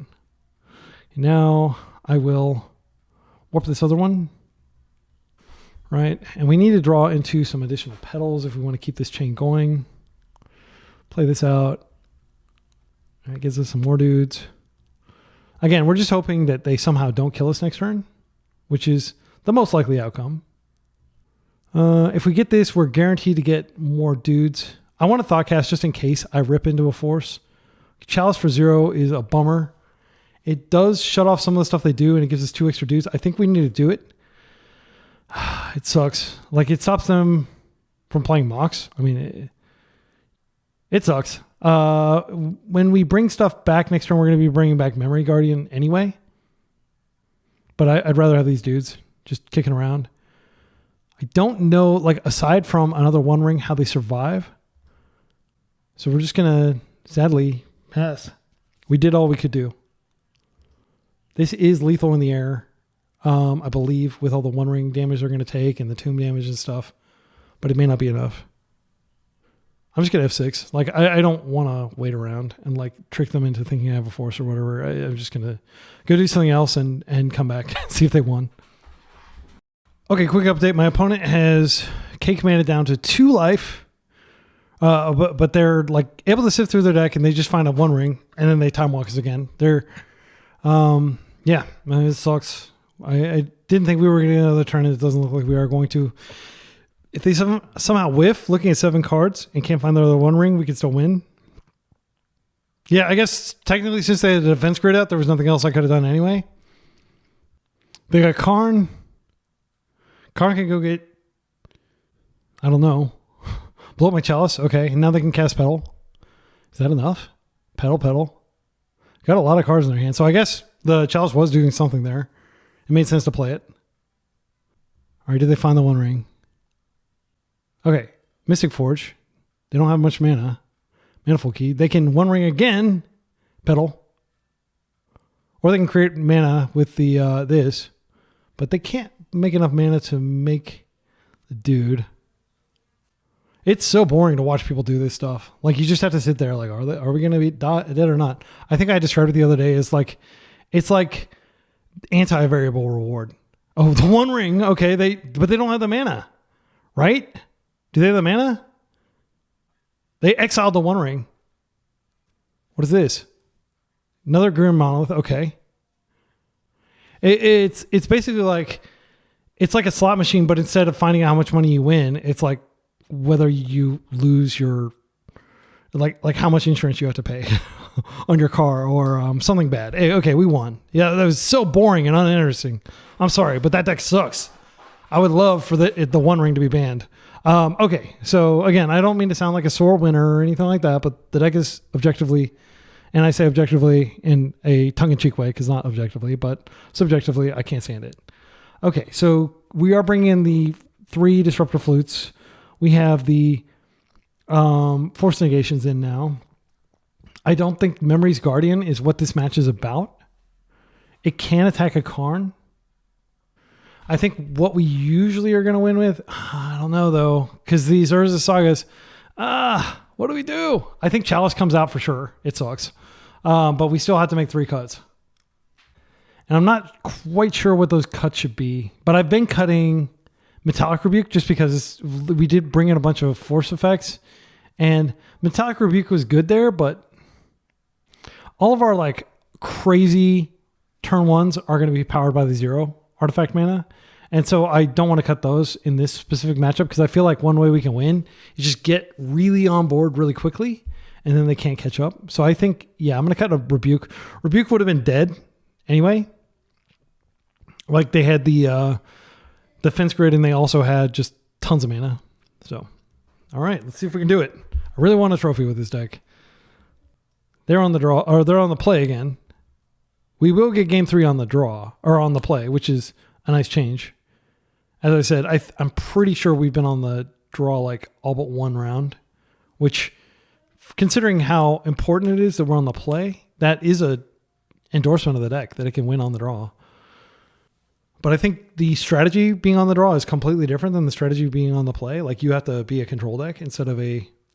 Now I will warp this other one. Right, and we need to draw into some additional petals if we want to keep this chain going. Play this out. It gives us some more dudes. Again, we're just hoping that they somehow don't kill us next turn, which is the most likely outcome. If we get this, we're guaranteed to get more dudes. I want to Thoughtcast just in case I rip into a force. Chalice for 0 is a bummer. It does shut off some of the stuff they do, and it gives us 2 extra dudes. I think we need to do it. It sucks. Like, it stops them from playing Mox. I mean, it sucks. When we bring stuff back next turn, we're going to be bringing back Memory Guardian anyway. But I'd rather have these dudes just kicking around. I don't know, like, aside from another One Ring, how they survive. So we're just going to, sadly, pass. We did all we could do. This is lethal in the air. I believe, with all the One Ring damage they're going to take and the tomb damage and stuff. But it may not be enough. I'm just going to F6. Like, I don't want to wait around and, like, trick them into thinking I have a force or whatever. I'm just going to go do something else and come back and see if they won. Okay, quick update. My opponent has cake mana down to 2 life. But they're, like, able to sift through their deck and they just find a One Ring and then they time walk us again. They're, yeah, it sucks. I didn't think we were going to get another turn, and it doesn't look like we are going to. If they somehow whiff, looking at 7 cards, and can't find the other One Ring, we can still win. Yeah, I guess technically since they had the defense grid out, there was nothing else I could have done anyway. They got Karn. Karn can go get, I don't know, blow up my Chalice. Okay, and now they can cast Pedal. Is that enough? Pedal. Got a lot of cards in their hand, so I guess the Chalice was doing something there. It made sense to play it. All right, did they find the One Ring? Okay, Mystic Forge. They don't have much mana. Manifold Key. They can One Ring again, Pedal. Or they can create mana with the this. But they can't make enough mana to make the dude. It's so boring to watch people do this stuff. Like you just have to sit there like, are we going to be dead or not? I think I described it the other day as like, it's like anti-variable reward. Oh, the One Ring. Okay. But they don't have the mana, right? Do they have the mana? They exiled the One Ring. What is this? Another Grim Monolith. Okay. It's basically like, it's like a slot machine, but instead of finding out how much money you win, it's like whether you lose your, like how much insurance you have to pay on your car or something bad. Hey, okay, we won. Yeah, that was so boring and uninteresting. I'm sorry, but that deck sucks. I would love for the One Ring to be banned. Okay, so again, I don't mean to sound like a sore winner or anything like that, but the deck is objectively, and I say objectively in a tongue-in-cheek way because not objectively, but subjectively, I can't stand it. Okay, so we are bringing in the 3 Disruptor Flutes. We have the Force Negations in now. I don't think Memory's Guardian is what this match is about. It can attack a Karn. I think what we usually are going to win with, I don't know though, because these Urza Sagas, what do we do? I think Chalice comes out for sure. It sucks. But we still have to make 3 cuts. And I'm not quite sure what those cuts should be, but I've been cutting Metallic Rebuke just because we did bring in a bunch of force effects, and Metallic Rebuke was good there, but all of our like crazy turn 1s are going to be powered by the 0 artifact mana. And so I don't want to cut those in this specific matchup because I feel like one way we can win is just get really on board really quickly and then they can't catch up. So I think, yeah, I'm going to cut a Rebuke. Rebuke would have been dead anyway. Like they had the fence grid and they also had just tons of mana. So, all right, let's see if we can do it. I really want a trophy with this deck. They're on the draw, or they're on the play again. We will get game 3 on the draw, or on the play, which is a nice change. As I said, I'm pretty sure we've been on the draw like all but 1 round, which, considering how important it is that we're on the play, that is a endorsement of the deck, that it can win on the draw. But I think the strategy being on the draw is completely different than the strategy being on the play. Like you have to be a control deck instead of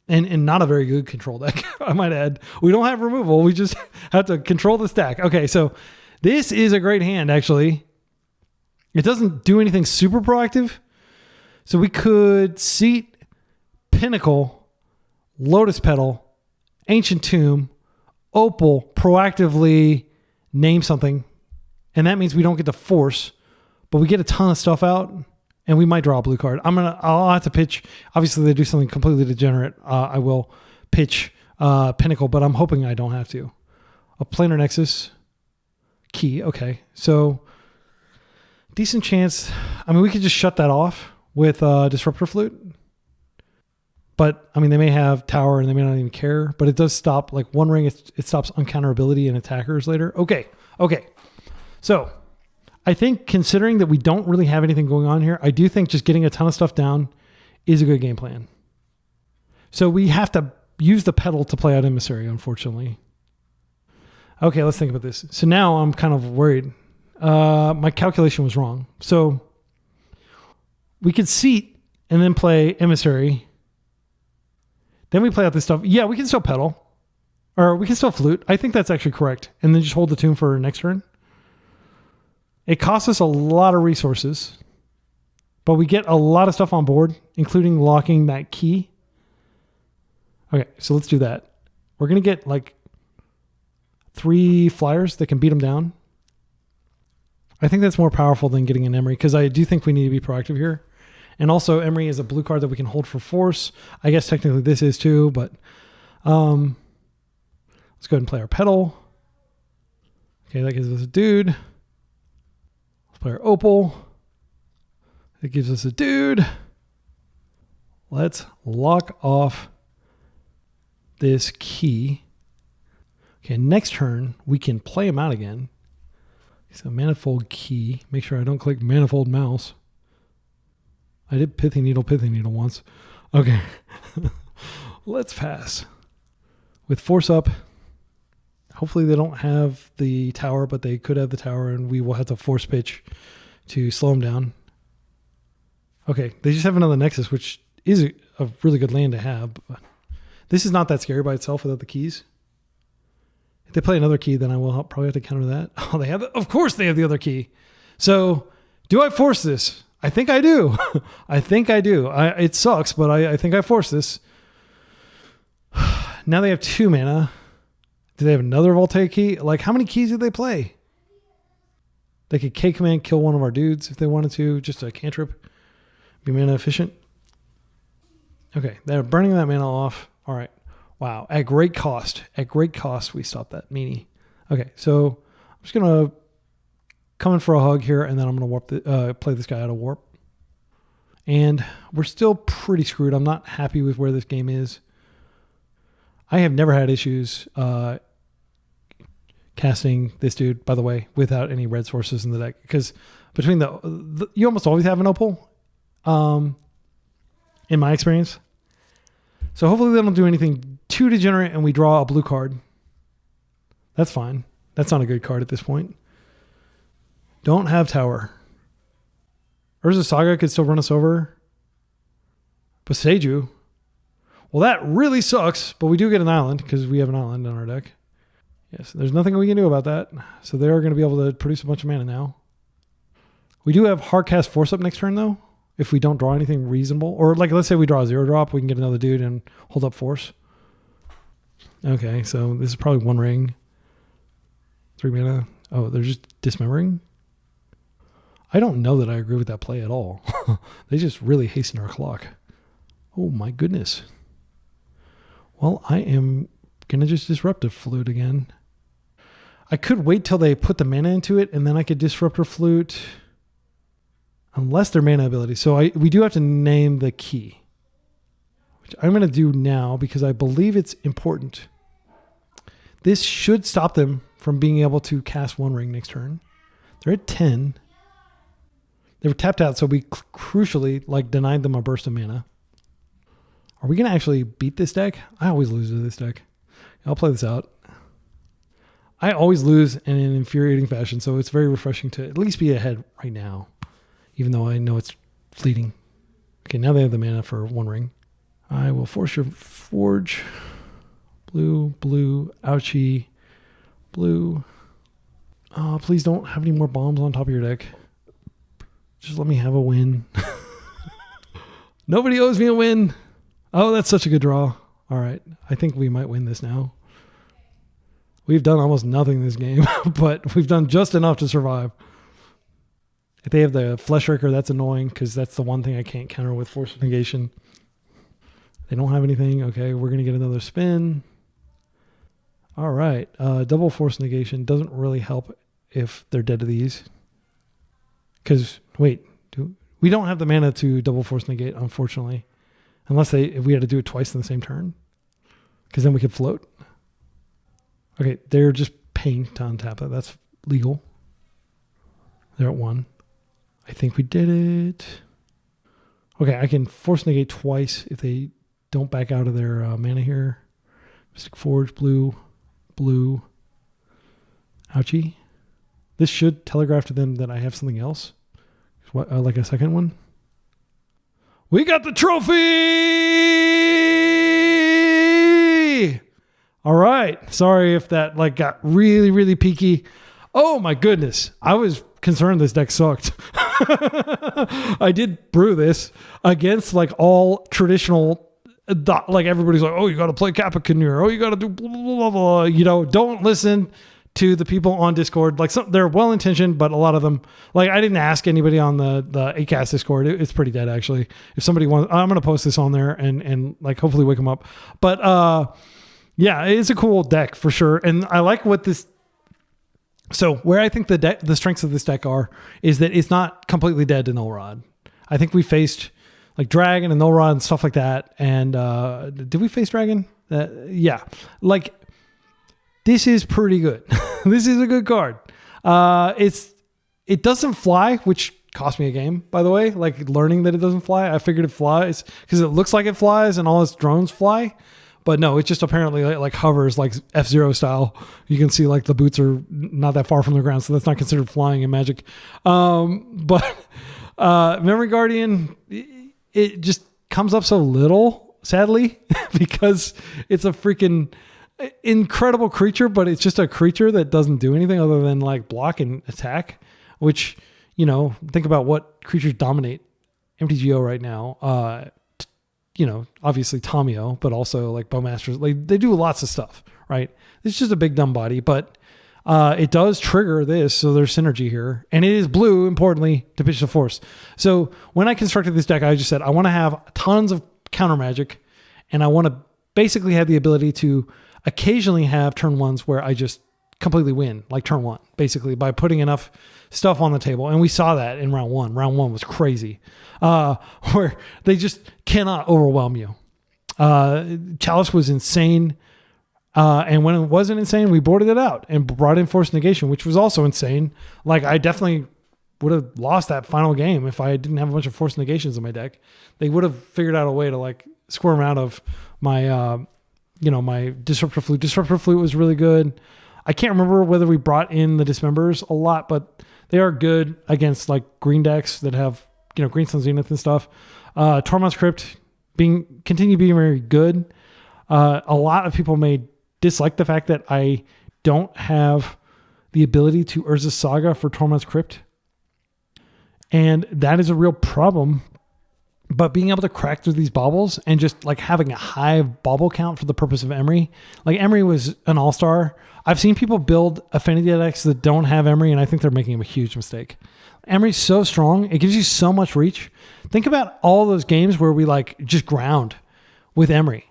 and not a very good control deck, I might add. We don't have removal. We just have to control the stack. Okay, so this is a great hand, actually. It doesn't do anything super proactive. So we could seat Pinnacle, Lotus Petal, Ancient Tomb, Opal, proactively name something. And that means we don't get to force, but we get a ton of stuff out. And we might draw a blue card. I'll have to pitch. Obviously, they do something completely degenerate. I will pitch Pinnacle, but I'm hoping I don't have to. A Planar Nexus key. Okay, so decent chance. I mean, we could just shut that off with Disruptor Flute. But I mean, they may have Tower and they may not even care. But it does stop like One Ring. It stops uncounterability and attackers later. Okay. So I think considering that we don't really have anything going on here, I do think just getting a ton of stuff down is a good game plan. So we have to use the pedal to play out Emissary, unfortunately. Okay, let's think about this. So now I'm kind of worried. My calculation was wrong. So we could seat and then play Emissary. Then we play out this stuff. Yeah, we can still pedal. Or we can still flute. I think that's actually correct. And then just hold the tomb for next turn. It costs us a lot of resources, but we get a lot of stuff on board, including locking that key. Okay, so let's do that. We're going to get like 3 flyers that can beat them down. I think that's more powerful than getting an Emery, because I do think we need to be proactive here. And also, Emery is a blue card that we can hold for force. I guess technically this is too, but let's go ahead and play our pedal. Okay, that gives us a dude. Play our Opal. It gives us a dude. Let's lock off this key. Okay, next turn, we can play him out again. So Manifold Key. Make sure I don't click Manifold Mouse. I did Pithy Needle once. Okay. Let's pass. With Force Up. Hopefully they don't have the tower, but they could have the tower, and we will have to force pitch to slow them down. Okay, they just have another Nexus, which is a really good land to have. But this is not that scary by itself without the keys. If they play another key, then I will probably have to counter that. Oh, they have, of course they have the other key. So do I force this? I think I do. I think I do. It sucks, but I think I force this. Now they have 2 mana. Do they have another Voltaic key? Like, how many keys did they play? They could K command kill one of our dudes if they wanted to. Just a cantrip. Be mana efficient. Okay, they're burning that mana off. All right. Wow. At great cost. At great cost, we stopped that meanie. Okay, so I'm just going to come in for a hug here, and then I'm going to warp play this guy out of warp. And we're still pretty screwed. I'm not happy with where this game is. I have never had issues casting this dude, by the way, without any red sources in the deck. Because between you almost always have an opal, in my experience. So hopefully they don't do anything too degenerate and we draw a blue card. That's fine. That's not a good card at this point. Don't have tower. Urza Saga could still run us over. Boseiju. Well, that really sucks, but we do get an island because we have an island on our deck. Yes, there's nothing we can do about that. So they are going to be able to produce a bunch of mana now. We do have Hardcast Force up next turn, though, if we don't draw anything reasonable. Or, like, let's say we draw a 0-drop, we can get another dude and hold up Force. Okay, so this is probably 1 ring. 3 mana. Oh, they're just dismembering? I don't know that I agree with that play at all. They just really hasten our clock. Oh, my goodness. Well, I am going to just Disruptive Flute again. I could wait till they put the mana into it, and then I could Disruptor Flute. Unless they're mana ability. So we do have to name the key. Which I'm going to do now because I believe it's important. This should stop them from being able to cast 1 ring next turn. They're at 10. They were tapped out, so we crucially denied them a burst of mana. Are we going to actually beat this deck? I always lose to this deck. I'll play this out. I always lose in an infuriating fashion, so it's very refreshing to at least be ahead right now, even though I know it's fleeting. Okay, now they have the mana for 1 ring. I will force your Forge. Blue, blue, ouchie, blue. Oh, please don't have any more bombs on top of your deck. Just let me have a win. Nobody owes me a win. Oh, that's such a good draw. All right. I think we might win this now. We've done almost nothing this game, but we've done just enough to survive. If they have the Fleshraker, that's annoying because that's the one thing I can't counter with Force of Negation. They don't have anything. Okay, we're going to get another spin. All right. Double Force Negation doesn't really help if they're dead to these. Because, wait, we don't have the mana to double Force Negate, unfortunately. Unless if we had to do it twice in the same turn. Because then we could float. Okay, they're just paying to untap it. That's legal. They're at 1. I think we did it. Okay, I can Force Negate twice if they don't back out of their mana here. Mystic Forge, blue, blue. Ouchie. This should telegraph to them that I have something else. What, like a second one? We got the trophy! All right. Sorry if that got really, really peaky. Oh my goodness. I was concerned this deck sucked. I did brew this against all traditional, everybody's like, oh, you got to play Capricorn. Oh, you got to do blah, blah, blah, blah. Don't listen to the people on Discord. They're well-intentioned, but a lot of them, I didn't ask anybody on the ACAST Discord. It's pretty dead, actually. If somebody wants, I'm going to post this on there and hopefully wake them up. But yeah, it's a cool deck for sure. And I like what this, so where I think the strengths of this deck is that it's not completely dead to Null Rod. I think we faced Dragon and Null Rod and stuff like that. And did we face Dragon? Yeah. This is pretty good. This is a good card. It doesn't fly, which cost me a game, by the way. Learning that it doesn't fly. I figured it flies because it looks like it flies and all its drones fly. But no, it just apparently hovers F-Zero style. You can see the boots are not that far from the ground, so that's not considered flying in Magic. But Memory Guardian, it just comes up so little, sadly, because it's a freaking incredible creature, but it's just a creature that doesn't do anything other than like block and attack, which, you know, think about what creatures dominate MTGO right now. You know, obviously Tamio, but also like Bowmasters. Like they do lots of stuff, right? It's just a big dumb body, but it does trigger this, so there's synergy here. And it is blue, importantly, to pitch the force. So when I constructed this deck, I just said I want to have tons of counter magic, and I want to basically have the ability to occasionally have turn ones where I just completely win, like turn one, basically, by putting enough stuff on the table. And we saw that in round one. Round one was crazy, where they just cannot overwhelm you. Chalice was insane. And when it wasn't insane, we boarded it out and brought in Force Negation, which was also insane. Like I definitely would have lost that final game if I didn't have a bunch of Force Negations in my deck. They would have figured out a way to like squirm out of my, my Disruptor Flute. Disruptor Flute was really good. I can't remember whether we brought in the Dismembers a lot, but they are good against like green decks that have, Green Sun Zenith and stuff. Tormod's Crypt continue being very good. A lot of people may dislike the fact that I don't have the ability to Urza's Saga for Tormod's Crypt. And that is a real problem. But being able to crack through these baubles and just like having a high bauble count for the purpose of Emery. Like Emery was an all-star. I've seen people build Affinity decks that don't have Emery, and I think they're making a huge mistake. Emery's so strong. It gives you so much reach. Think about all those games where we like just ground with Emery.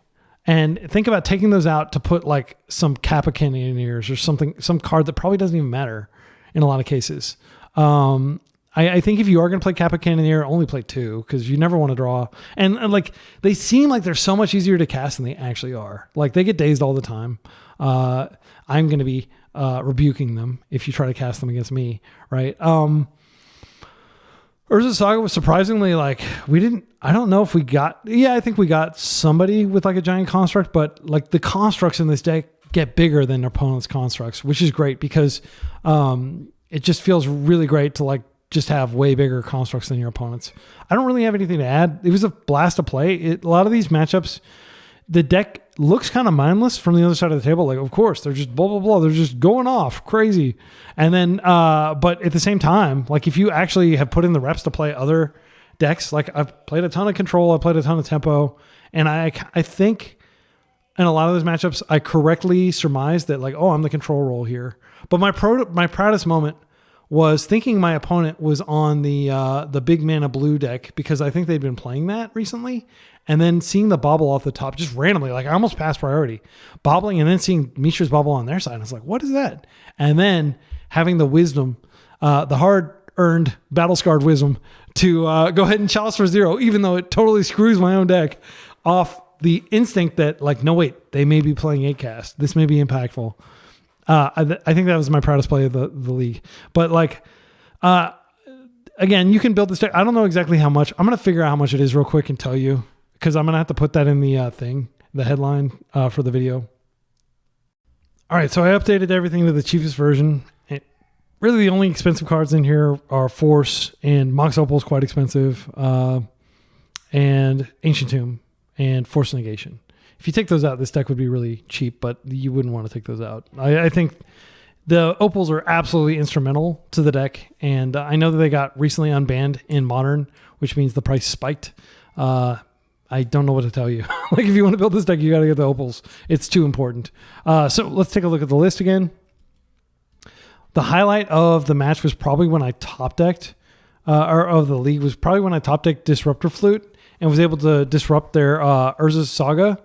And think about taking those out to put like some Kappa Cannoneers or something, some card that probably doesn't even matter in a lot of cases. I think if you are going to play Kappa Cannoneer, only play 2 because you never want to draw. And like they seem like they're so much easier to cast than they actually are. Like they get dazed all the time. I'm going to be rebuking them if you try to cast them against me, right? Urza's Saga was surprisingly like I don't know if we got, I think we got somebody with like a giant construct, but like the constructs in this deck get bigger than their opponent's constructs, which is great because it just feels really great to like just have way bigger constructs than your opponents. I don't really have anything to add. It was a blast to play. A lot of these matchups, the deck looks kind of mindless from the other side of the table. Like, of course, they're just blah, blah, blah. They're just going off crazy. And then, but at the same time, like if you actually have put in the reps to play other decks, like I've played a ton of control, I've played a ton of tempo, and I think in a lot of those matchups, I correctly surmised that like, oh, I'm the control role here. But my proudest moment was thinking my opponent was on the big mana blue deck because I think they'd been playing that recently. And then seeing the bobble off the top just randomly, like I almost passed priority, bobbling, and then seeing Mishra's bobble on their side. I was like, what is that? And then having the wisdom, the hard-earned battle-scarred wisdom to go ahead and Chalice for 0, even though it totally screws my own deck off the instinct that like, no, wait, they may be playing 8-cast. This may be impactful. I think that was my proudest play of the league. But like, again, you can build this deck. I don't know exactly how much. I'm going to figure out how much it is real quick and tell you, because I'm going to have to put that in the the headline for the video. All right, so I updated everything to the cheapest version. Really, the only expensive cards in here are Force, and Mox Opal is quite expensive, and Ancient Tomb, and Force Negation. If you take those out, this deck would be really cheap, but you wouldn't want to take those out. I think the Opals are absolutely instrumental to the deck, and I know that they got recently unbanned in Modern, which means the price spiked. I don't know what to tell you. Like, if you want to build this deck, you got to get the Opals. It's too important. So let's take a look at the list again. The highlight of the match was probably when I top decked, or of the league was probably when I top decked Disruptor Flute and was able to disrupt their Urza's Saga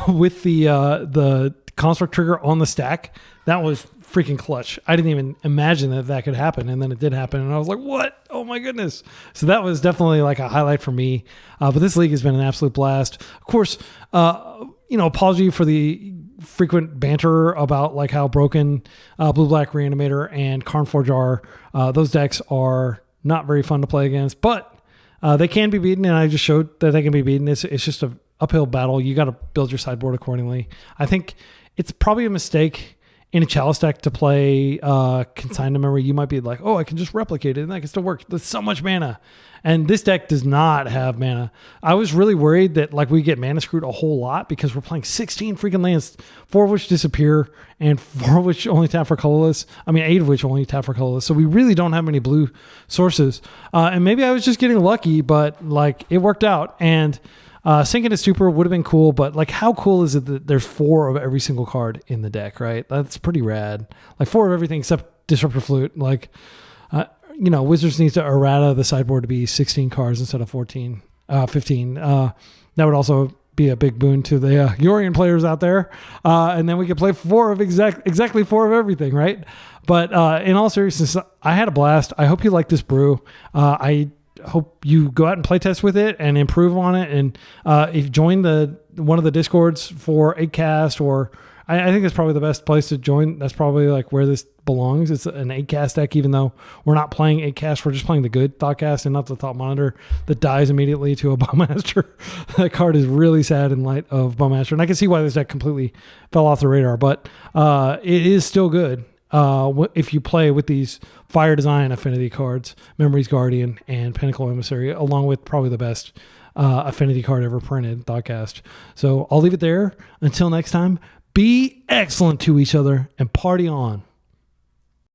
with the construct trigger on the stack. That was freaking clutch. I didn't even imagine that could happen, and then it did happen, and I was like, what? Oh my goodness. So that was definitely like a highlight for me. But this league has been an absolute blast. Of course, apology for the frequent banter about like how broken Blue-Black Reanimator and Karnforge are. Those decks are not very fun to play against, but they can be beaten, and I just showed that they can be beaten. It's just an uphill battle. You got to build your sideboard accordingly. I think it's probably a mistake in a Chalice deck to play Consigned to Memory, you might be like, oh, I can just replicate it and that can still work. There's so much mana. And this deck does not have mana. I was really worried that like we get mana screwed a whole lot because we're playing 16 freaking lands, 4 of which disappear and 4 of which only tap for colorless. I mean, 8 of which only tap for colorless. So we really don't have many blue sources. And maybe I was just getting lucky, but like it worked out. And Sink into Stupor would have been cool, but like how cool is it that there's 4 of every single card in the deck, right? That's pretty rad. Like 4 of everything except Disruptor Flute. Like, Wizards needs to errata the sideboard to be 16 cards instead of 15. That would also be a big boon to the Yorion players out there. And then we could play 4 of exactly 4 of everything, right? But in all seriousness, I had a blast. I hope you like this brew. I hope you go out and play test with it and improve on it. And if you join one of the Discords for 8cast, or I think that's probably the best place to join. That's probably like where this belongs. It's an 8cast deck, even though we're not playing 8cast. We're just playing the good Thoughtcast and not the Thought Monitor that dies immediately to a Bowmaster. That card is really sad in light of Bowmaster. And I can see why this deck completely fell off the radar, but it is still good. If you play with these Fire Design Affinity cards, Memories Guardian and Pinnacle Emissary, along with probably the best Affinity card ever printed, Thoughtcast. So I'll leave it there. Until next time, be excellent to each other and party on.